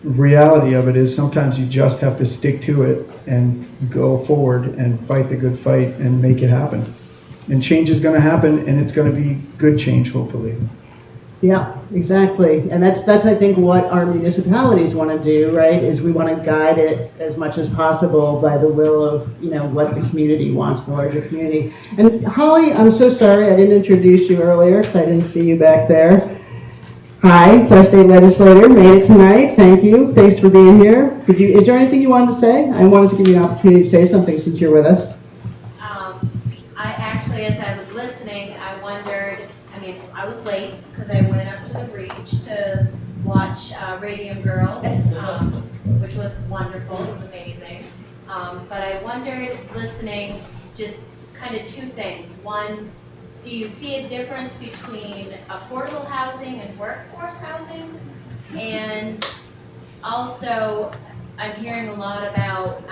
reality of it is sometimes you just have to stick to it and go forward and fight the good fight and make it happen. And change is going to happen and it's going to be good change, hopefully. Yeah, exactly. And that's I think what our municipalities want to do, right? Is we want to guide it as much as possible by the will of, you know, what the community wants, the larger community. And Holly, I'm so sorry I didn't introduce you earlier because I didn't see you back there. Hi, it's our state legislator, made it tonight. Thank you. Thanks for being here. Is there anything you wanted to say? I wanted to give you an opportunity to say something since you're with us. I actually, as I was listening, I wondered, I mean, I was late because I went up to the breach to watch Radium Girls, which was wonderful, it was amazing. But I wondered, listening, just kind of two things. One, do you see a difference between affordable housing and workforce housing? And also, I'm hearing a lot about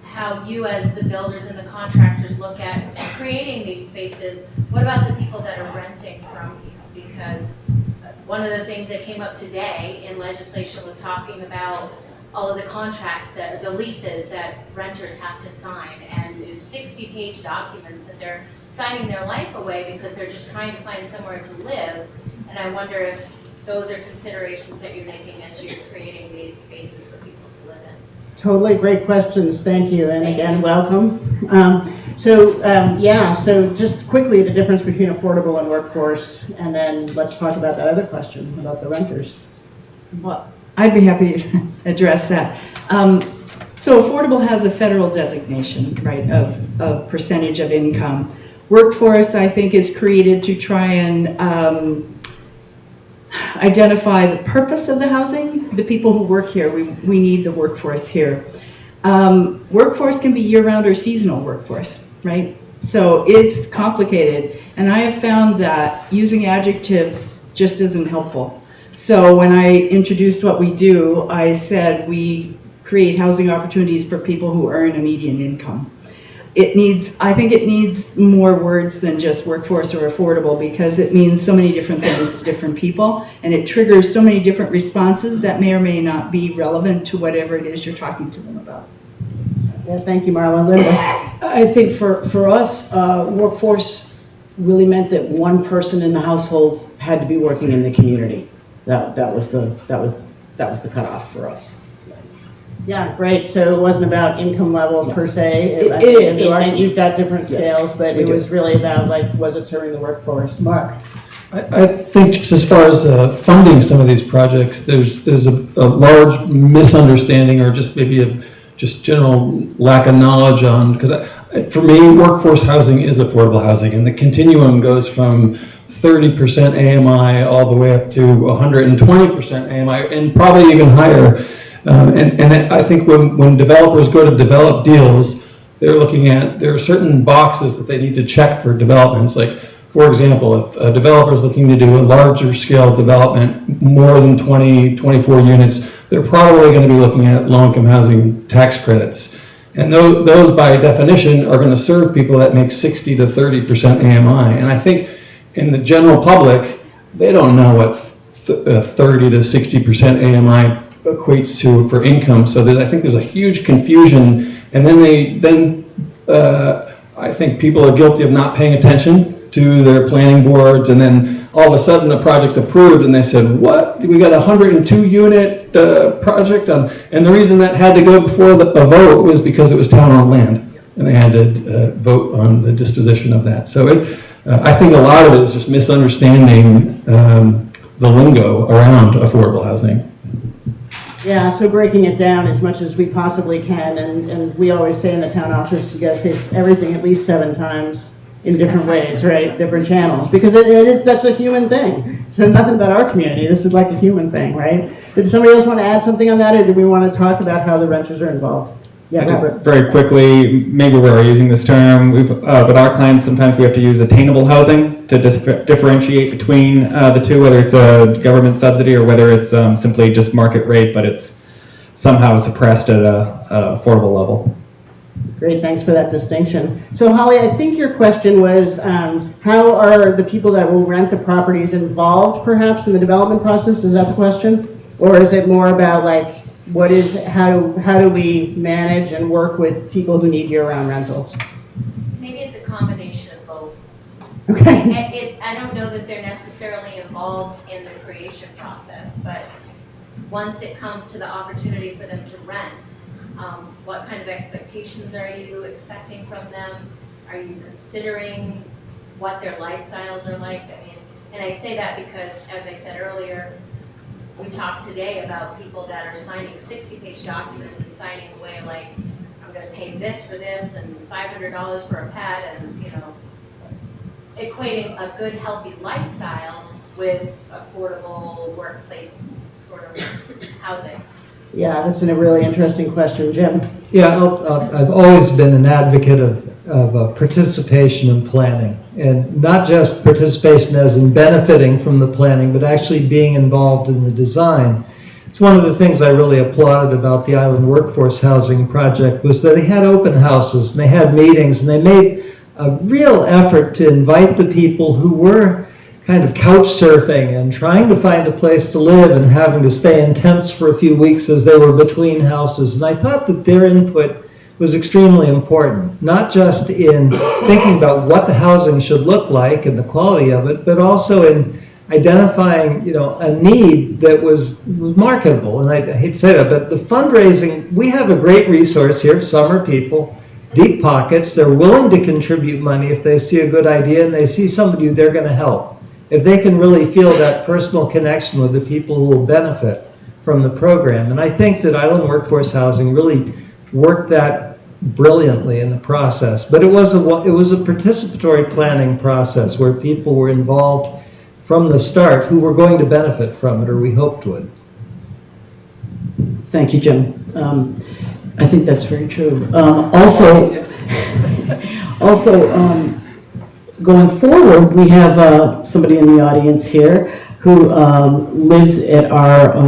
how you as the builders and the contractors look at creating these spaces. What about the people that are renting from you? Because one of the things that came up today in legislation was talking about all of the contracts, the leases that renters have to sign, and there's 60-page documents that they're signing their life away because they're just trying to find somewhere to live. And I wonder if those are considerations that you're making as you're creating these spaces for people to live in. Totally great questions. Thank you. And again, welcome. So just quickly, the difference between affordable and workforce, and then let's talk about that other question about the renters. Well, I'd be happy to address that. So affordable has a federal designation, right, of percentage of income. Workforce, I think, is created to try and identify the purpose of the housing, the people who work here. We need the workforce here. Workforce can be year-round or seasonal workforce, right? So it's complicated. And I have found that using adjectives just isn't helpful. So when I introduced what we do, I said we create housing opportunities for people who earn a median income. I think it needs more words than just workforce or affordable, because it means so many different things to different people, and it triggers so many different responses that may or may not be relevant to whatever it is you're talking to them about. Yeah, thank you, Marla. Linda? I think for us, workforce really meant that one person in the household had to be working in the community. That was the cutoff for us. Yeah, great. So it wasn't about income levels per se. It is. There are And some- you've got different scales, but we it do. was really about like, was it serving the workforce? Mark? I think just as far as funding some of these projects, there's a large misunderstanding or just maybe a just general lack of knowledge on, because for me, workforce housing is affordable housing, and the continuum goes from 30% AMI all the way up to 120% AMI, and probably even higher. And I think when developers go to develop deals, they're looking at, there are certain boxes that they need to check for developments. Like, for example, if a developer is looking to do a larger scale development, more than 20, 24 units, they're probably going to be looking at low-income housing tax credits. And those by definition are going to serve people that make 60 to 30% AMI. And I think in the general public, they don't know what 30 to 60% AMI equates to for income. So I think there's a huge confusion. And then I think people are guilty of not paying attention to their planning boards, and then all of a sudden the project's approved and they said, what? We got a 102 unit project on, and the reason that had to go before a vote was because it was town-owned land, and they had to vote on the disposition of that. So I think a lot of it is just misunderstanding the lingo around affordable housing. Yeah, so breaking it down as much as we possibly can, and we always say in the town office, you guys say everything at least 7 times in different ways, right? Different channels, because that's a human thing. So nothing about our community. This is like a human thing, right? Did somebody else want to add something on that, or do we want to talk about how the renters are involved? Yeah, Robert. Very quickly, maybe we're using this term. With our clients, sometimes we have to use attainable housing to differentiate between the two, whether it's a government subsidy or whether it's simply just market rate, but it's somehow suppressed at an affordable level. Great, thanks for that distinction. So Holly, I think your question was, how are the people that will rent the properties involved perhaps in the development process? Is that the question? Or is it more about like, how do we manage and work with people who need year-round rentals? Maybe it's a combination of both. Okay. I don't know that they're necessarily involved in the creation process, but once it comes to the opportunity for them to rent, what kind of expectations are you expecting from them? Are you considering what their lifestyles are like? I mean, and I say that because, as I said earlier, we talked today about people that are signing 60-page documents and signing away like, I'm going to pay this for this and $500 for a pad, and equating a good, healthy lifestyle with affordable workplace sort of housing. Yeah, that's a really interesting question. Jim? Yeah, I've always been an advocate of participation in planning, and not just participation as in benefiting from the planning, but actually being involved in the design. It's one of the things I really applauded about the Island Workforce Housing Project was that they had open houses, and they had meetings, and they made a real effort to invite the people who were kind of couch surfing and trying to find a place to live and having to stay in tents for a few weeks as they were between houses. And I thought that their input was extremely important, not just in thinking about what the housing should look like and the quality of it, but also in identifying, a need that was marketable. And I hate to say that, but the fundraising, we have a great resource here. Summer people, deep pockets, they're willing to contribute money if they see a good idea and they see somebody who they're going to help. If they can really feel that personal connection with the people who will benefit from the program. And I think that Island Workforce Housing really worked that brilliantly in the process. But it was a participatory planning process where people were involved from the start who were going to benefit from it, or we hoped would. Thank you, Jim. I think that's very true. Going forward, we have somebody in the audience here who lives at All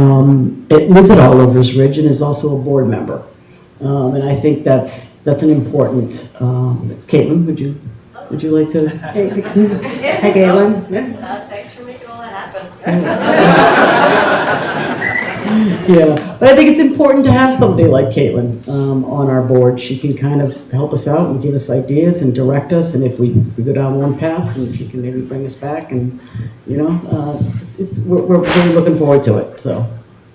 Overs Ridge and is also a board member. And I think that's an important, Caitlin, would you like to? Hey, Galen. Thanks for making all that happen. Yeah, but I think it's important to have somebody like Caitlin on our board. She can kind of help us out and give us ideas and direct us. And if we go down one path, and she can maybe bring us back. And we're really looking forward to it. So,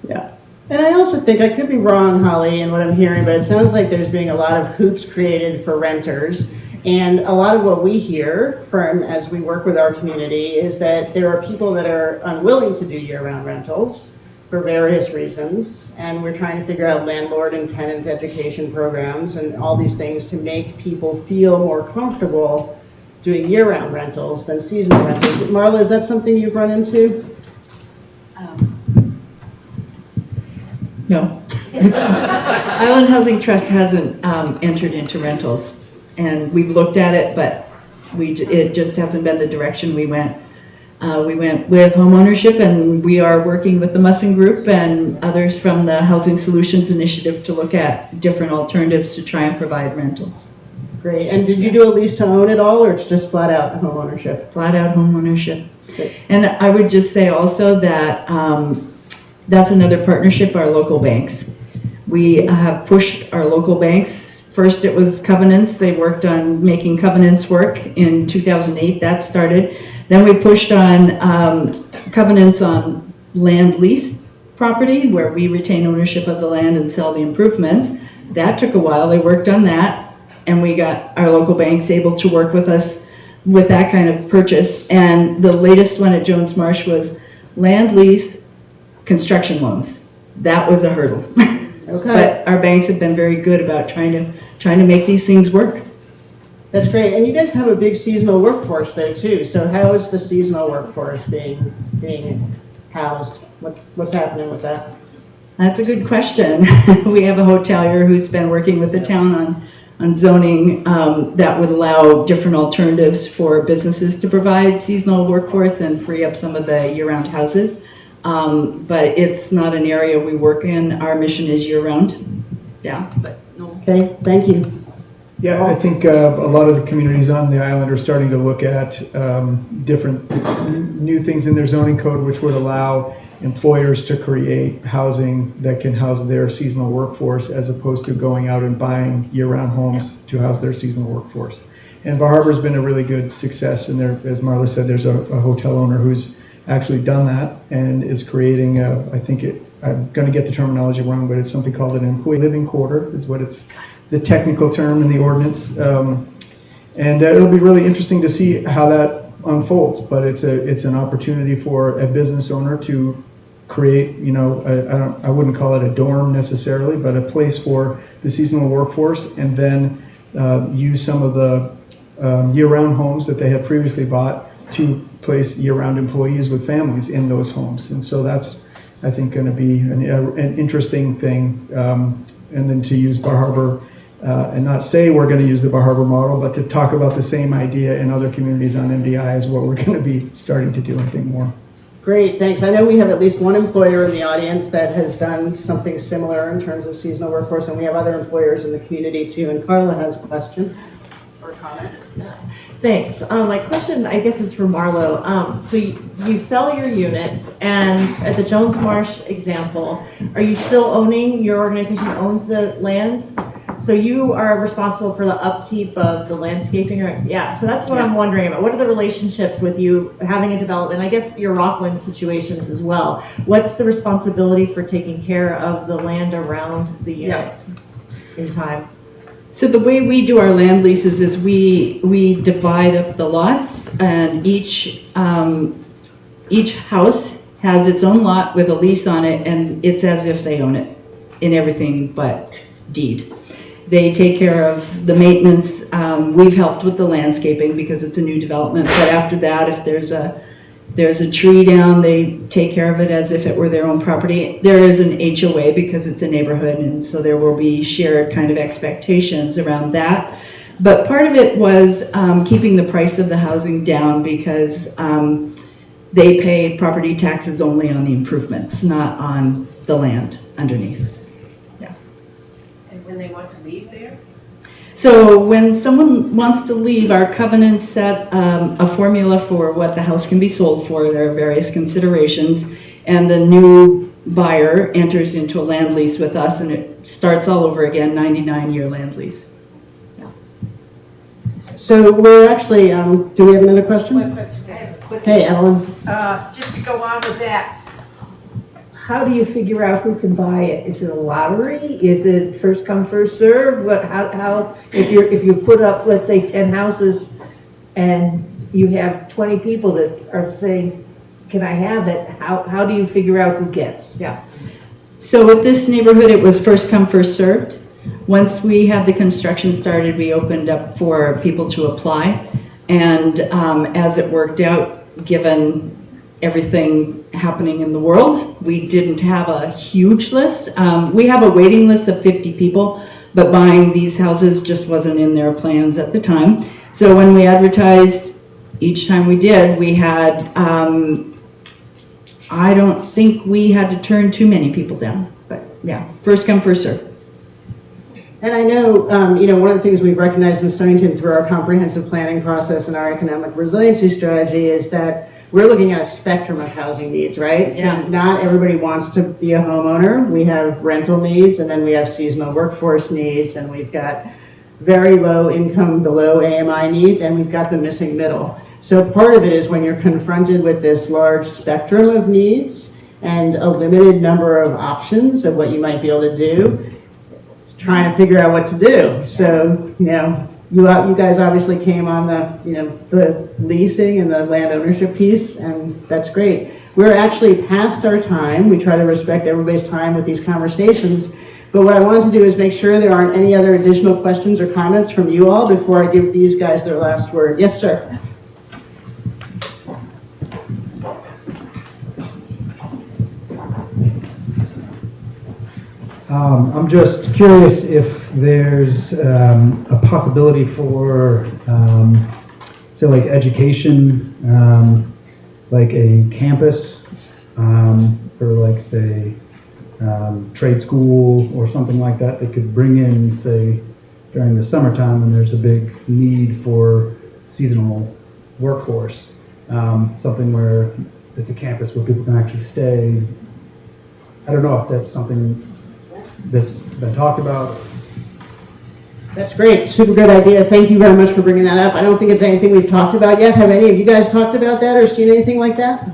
yeah. And I also think, I could be wrong, Holly, in what I'm hearing, but it sounds like there's being a lot of hoops created for renters. And a lot of what we hear from, as we work with our community, is that there are people that are unwilling to do year-round rentals for various reasons. And we're trying to figure out landlord and tenant education programs and all these things to make people feel more comfortable doing year-round rentals than seasonal rentals. Marla, is that something you've run into? No. Island Housing Trust hasn't entered into rentals, and we've looked at it, but it just hasn't been the direction we went. We went with homeownership, and we are working with the Mussing Group and others from the Housing Solutions Initiative to look at different alternatives to try and provide rentals. Great. And did you do a lease to own at all, or it's just flat out homeownership? Flat out homeownership. And I would just say also that that's another partnership, our local banks. We have pushed our local banks. First it was covenants. They worked on making covenants work in 2008. That started. Then we pushed on covenants on land lease property, where we retain ownership of the land and sell the improvements. That took a while. They worked on that, and we got our local banks able to work with us with that kind of purchase. And the latest one at Jones Marsh was land lease construction loans. That was a hurdle. Okay. But our banks have been very good about trying to make these things work. That's great. And you guys have a big seasonal workforce there too. So how is the seasonal workforce being housed? What's happening with that? That's a good question. We have a hotelier who's been working with the town on zoning that would allow different alternatives for businesses to provide seasonal workforce and free up some of the year-round houses. But it's not an area we work in. Our mission is year-round. Yeah, but no. Okay, thank you. Yeah, I think a lot of the communities on the island are starting to look at different new things in their zoning code, which would allow employers to create housing that can house their seasonal workforce, as opposed to going out and buying year-round homes to house their seasonal workforce. And Bar Harbor's been a really good success, and there, as Marla said, there's a hotel owner who's actually done that and is creating I'm going to get the terminology wrong, but it's something called an employee living quarter is what it's the technical term in the ordinance. And it'll be really interesting to see how that unfolds, but it's an opportunity for a business owner to create, I wouldn't call it a dorm necessarily, but a place for the seasonal workforce, and then use some of the year-round homes that they had previously bought to place year-round employees with families in those homes. And so that's, I think, going to be an interesting thing. And then to use Bar Harbor, and not say we're going to use the Bar Harbor model, but to talk about the same idea in other communities on MDI is what we're going to be starting to do, I think, more. Great, thanks. I know we have at least one employer in the audience that has done something similar in terms of seasonal workforce, and we have other employers in the community too. And Carla has a question or comment. Thanks. My question, I guess, is for Marlo. So you sell your units, and at the Jones Marsh example, are you still owning, your organization owns the land? So you are responsible for the upkeep of the landscaping, or yeah. So that's what I'm wondering about. What are the relationships with you having a development? I guess your Rockland situations as well. What's the responsibility for taking care of the land around the units in time? So the way we do our land leases is we divide up the lots, and each house has its own lot with a lease on it, and it's as if they own it in everything but deed. They take care of the maintenance. We've helped with the landscaping because it's a new development, but after that, if there's a tree down, they take care of it as if it were their own property. There is an HOA because it's a neighborhood, and so there will be shared kind of expectations around that. But part of it was keeping the price of the housing down because they pay property taxes only on the improvements, not on the land underneath. Yeah. And when they want to leave there? So when someone wants to leave, our covenants set a formula for what the house can be sold for. There are various considerations, and the new buyer enters into a land lease with us, and it starts all over again, 99-year land lease. So we're actually, do we have another question? One question, I have a quick. Hey, Evelyn. Just to go on with that, how do you figure out who can buy it? Is it a lottery? Is it first come, first serve? How, if you put up, let's say, 10 houses and you have 20 people that are saying, can I have it? How do you figure out who gets? Yeah. So with this neighborhood, it was first come, first served. Once we had the construction started, we opened up for people to apply. And as it worked out, given everything happening in the world, we didn't have a huge list. We have a waiting list of 50 people, but buying these houses just wasn't in their plans at the time. So when we advertised, each time we did, we had, I don't think we had to turn too many people down, but yeah, first come, first serve. And I know, one of the things we've recognized in Stonington through our comprehensive planning process and our economic resiliency strategy is that we're looking at a spectrum of housing needs, right? Yeah. So not everybody wants to be a homeowner. We have rental needs, and then we have seasonal workforce needs, and we've got very low income below AMI needs, and we've got the missing middle. So part of it is when you're confronted with this large spectrum of needs and a limited number of options of what you might be able to do, trying to figure out what to do. So, you guys obviously came on the leasing and the land ownership piece, and that's great. We're actually past our time. We try to respect everybody's time with these conversations. But what I wanted to do is make sure there aren't any other additional questions or comments from you all before I give these guys their last word. Yes, sir. I'm just curious if there's a possibility for, say, like education, like a campus for, like, say, trade school or something like that that could bring in, say, during the summertime when there's a big need for seasonal workforce, something where it's a campus where people can actually stay. I don't know if that's something that's been talked about. That's great. Super good idea. Thank you very much for bringing that up. I don't think it's anything we've talked about yet. Have any of you guys talked about that or seen anything like that?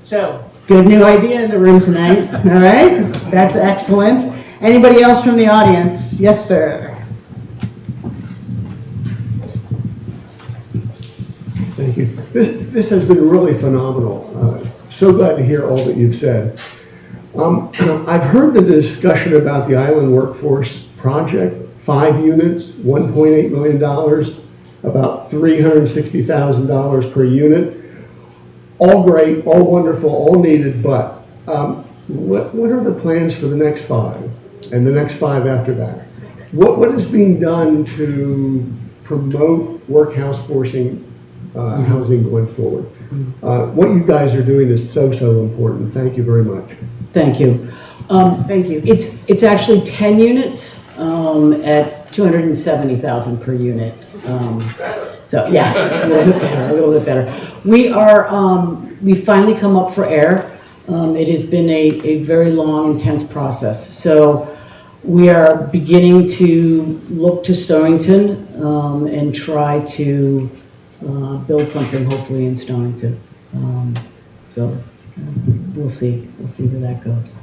So, good new idea in the room tonight. All right? That's excellent. Anybody else from the audience? Yes, sir. Thank you. This has been really phenomenal. So glad to hear all that you've said. I've heard the discussion about the Island Workforce Project, 5 units, $1.8 million, about $360,000 per unit. All great, all wonderful, all needed, but what are the plans for the next 5 and the next 5 after that? What is being done to promote workhouse forcing housing going forward? What you guys are doing is so important. Thank you very much. Thank you. Thank you. It's actually 10 units at $270,000 per unit. So yeah, a little bit better. We finally come up for air. It has been a very long, intense process. So we are beginning to look to Stonington and try to build something hopefully in Stonington. We'll see where that goes.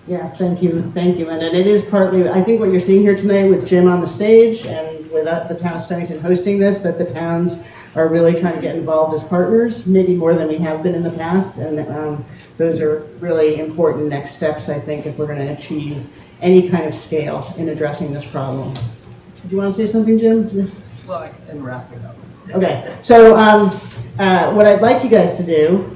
Yeah, thank you, Linda. And it is partly, I think what you're seeing here tonight with Jim on the stage and with the town of Stonington hosting this, that the towns are really trying to get involved as partners, maybe more than we have been in the past. And those are really important next steps, I think, if we're going to achieve any kind of scale in addressing this problem. Do you want to say something, Jim? Well, I can wrap it up. Okay, so what I'd like you guys to do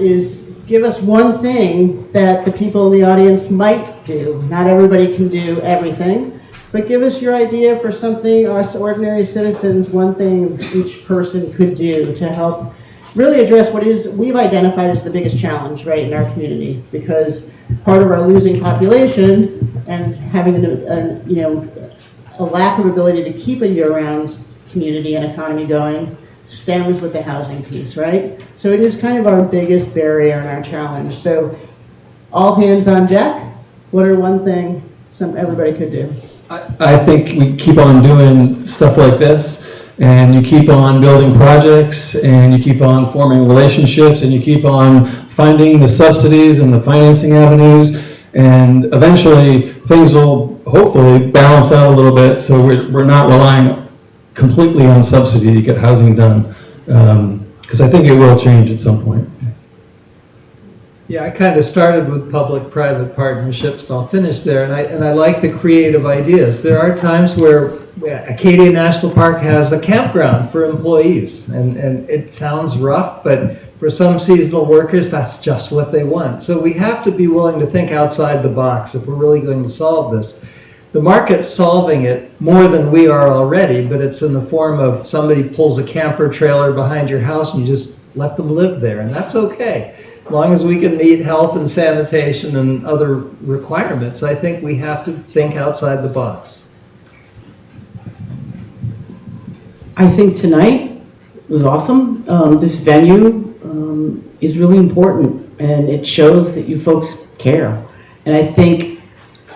is give us one thing that the people in the audience might do. Not everybody can do everything, but give us your idea for something us ordinary citizens, one thing each person could do to help really address what we've identified as the biggest challenge, right, in our community, because part of our losing population and having a lack of ability to keep a year-round community and economy going stems with the housing piece, right? So it is kind of our biggest barrier and our challenge. So all hands on deck. What are one thing everybody could do? I think we keep on doing stuff like this, and you keep on building projects, and you keep on forming relationships, and you keep on finding the subsidies and the financing avenues, and eventually things will hopefully balance out a little bit, so we're not relying completely on subsidy to get housing done, because I think it will change at some point. Yeah, I kind of started with public-private partnerships, and I'll finish there. And I like the creative ideas. There are times where Acadia National Park has a campground for employees, and it sounds rough, but for some seasonal workers, that's just what they want. So we have to be willing to think outside the box if we're really going to solve this. The market's solving it more than we are already, but it's in the form of somebody pulls a camper trailer behind your house and you just let them live there, and that's okay. As long as we can meet health and sanitation and other requirements, I think we have to think outside the box. I think tonight was awesome. This venue is really important, and it shows that you folks care. And I think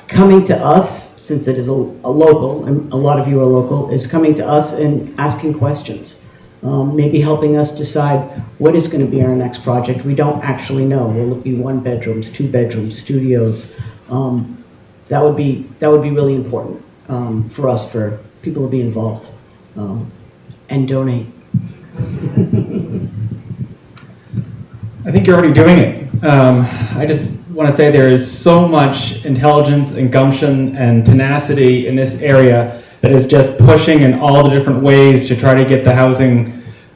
coming to us, since it is a local, and a lot of you are local, is coming to us and asking questions. Maybe helping us decide what is going to be our next project. We don't actually know. Will it be 1 bedrooms, 2 bedrooms, studios? That would be really important for us, for people to be involved and donate. I think you're already doing it. I just want to say there is so much intelligence and gumption and tenacity in this area that is just pushing in all the different ways to try to get the housing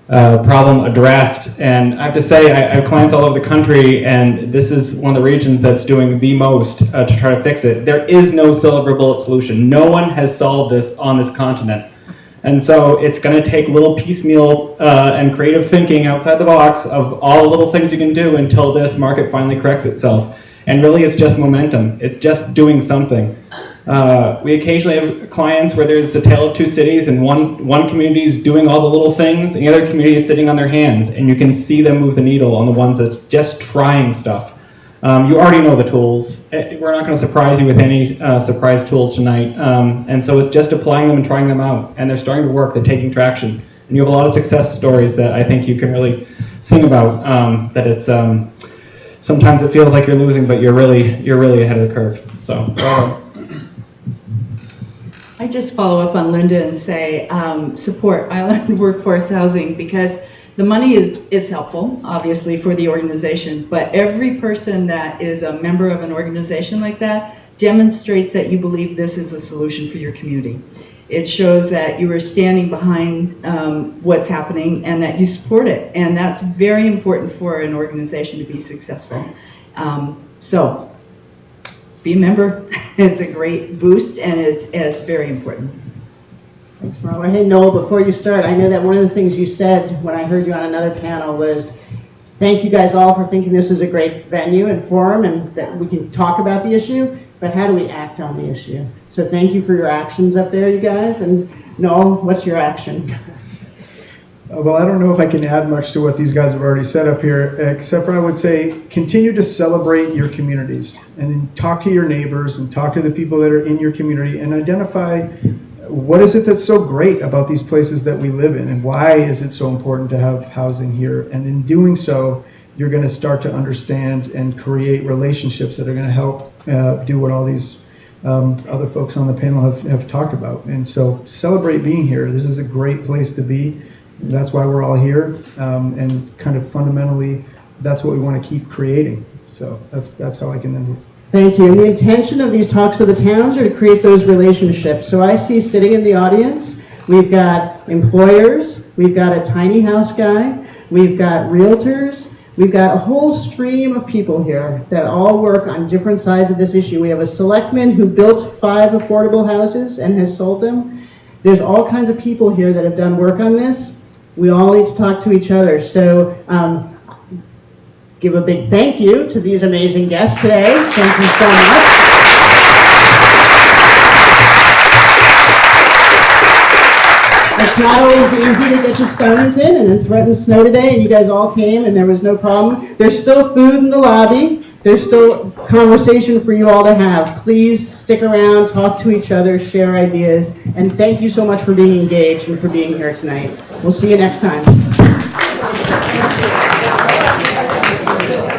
problem addressed. And I have to say, I have clients all over the country, and this is one of the regions that's doing the most to try to fix it. There is no silver bullet solution. No one has solved this on this continent. And so it's going to take little piecemeal and creative thinking outside the box of all the little things you can do until this market finally corrects itself. And really, it's just momentum. It's just doing something. We occasionally have clients where there's a tale of two cities, and one community is doing all the little things, and the other community is sitting on their hands, and you can see them move the needle on the ones that's just trying stuff. You already know the tools. We're not going to surprise you with any surprise tools tonight, and so it's just applying them and trying them out, and they're starting to work. They're taking traction, and you have a lot of success stories that I think you can really sing about. That it's sometimes it feels like you're losing, but you're really ahead of the curve. So. Well, I just follow up on Linda and say support Island Workforce Housing, because the money is helpful, obviously, for the organization, but every person that is a member of an organization like that demonstrates that you believe this is a solution for your community. It shows that you are standing behind what's happening and that you support it, and that's very important for an organization to be successful. So. Be a member. It's a great boost, and it's very important. Thanks, Marla. Hey, Noel, before you start, I know that one of the things you said when I heard you on another panel was, thank you guys all for thinking this is a great venue and forum and that we can talk about the issue, but how do we act on the issue? So thank you for your actions up there, you guys. And Noel, what's your action? Well, I don't know if I can add much to what these guys have already said up here, except for I would say continue to celebrate your communities and talk to your neighbors and talk to the people that are in your community and identify what is it that's so great about these places that we live in and why is it so important to have housing here. And in doing so, you're going to start to understand and create relationships that are going to help do what all these other folks on the panel have talked about. And so celebrate being here. This is a great place to be. That's why we're all here, and kind of fundamentally, that's what we want to keep creating. So that's how I can end it. Thank you. And the intention of these talks of the towns are to create those relationships. So I see sitting in the audience, we've got employers, we've got a tiny house guy, we've got realtors, we've got a whole stream of people here that all work on different sides of this issue. We have a selectman who built 5 affordable houses and has sold them. There's all kinds of people here that have done work on this. We all need to talk to each other. So give a big thank you to these amazing guests today. Thank you so much. not always easy to get to Stonington, and it threatened snow today, and you guys all came, and there was no problem. There's still food in the lobby. There's still conversation for you all to have. Please stick around, talk to each other, share ideas, and thank you so much for being engaged and for being here tonight. We'll see you next time.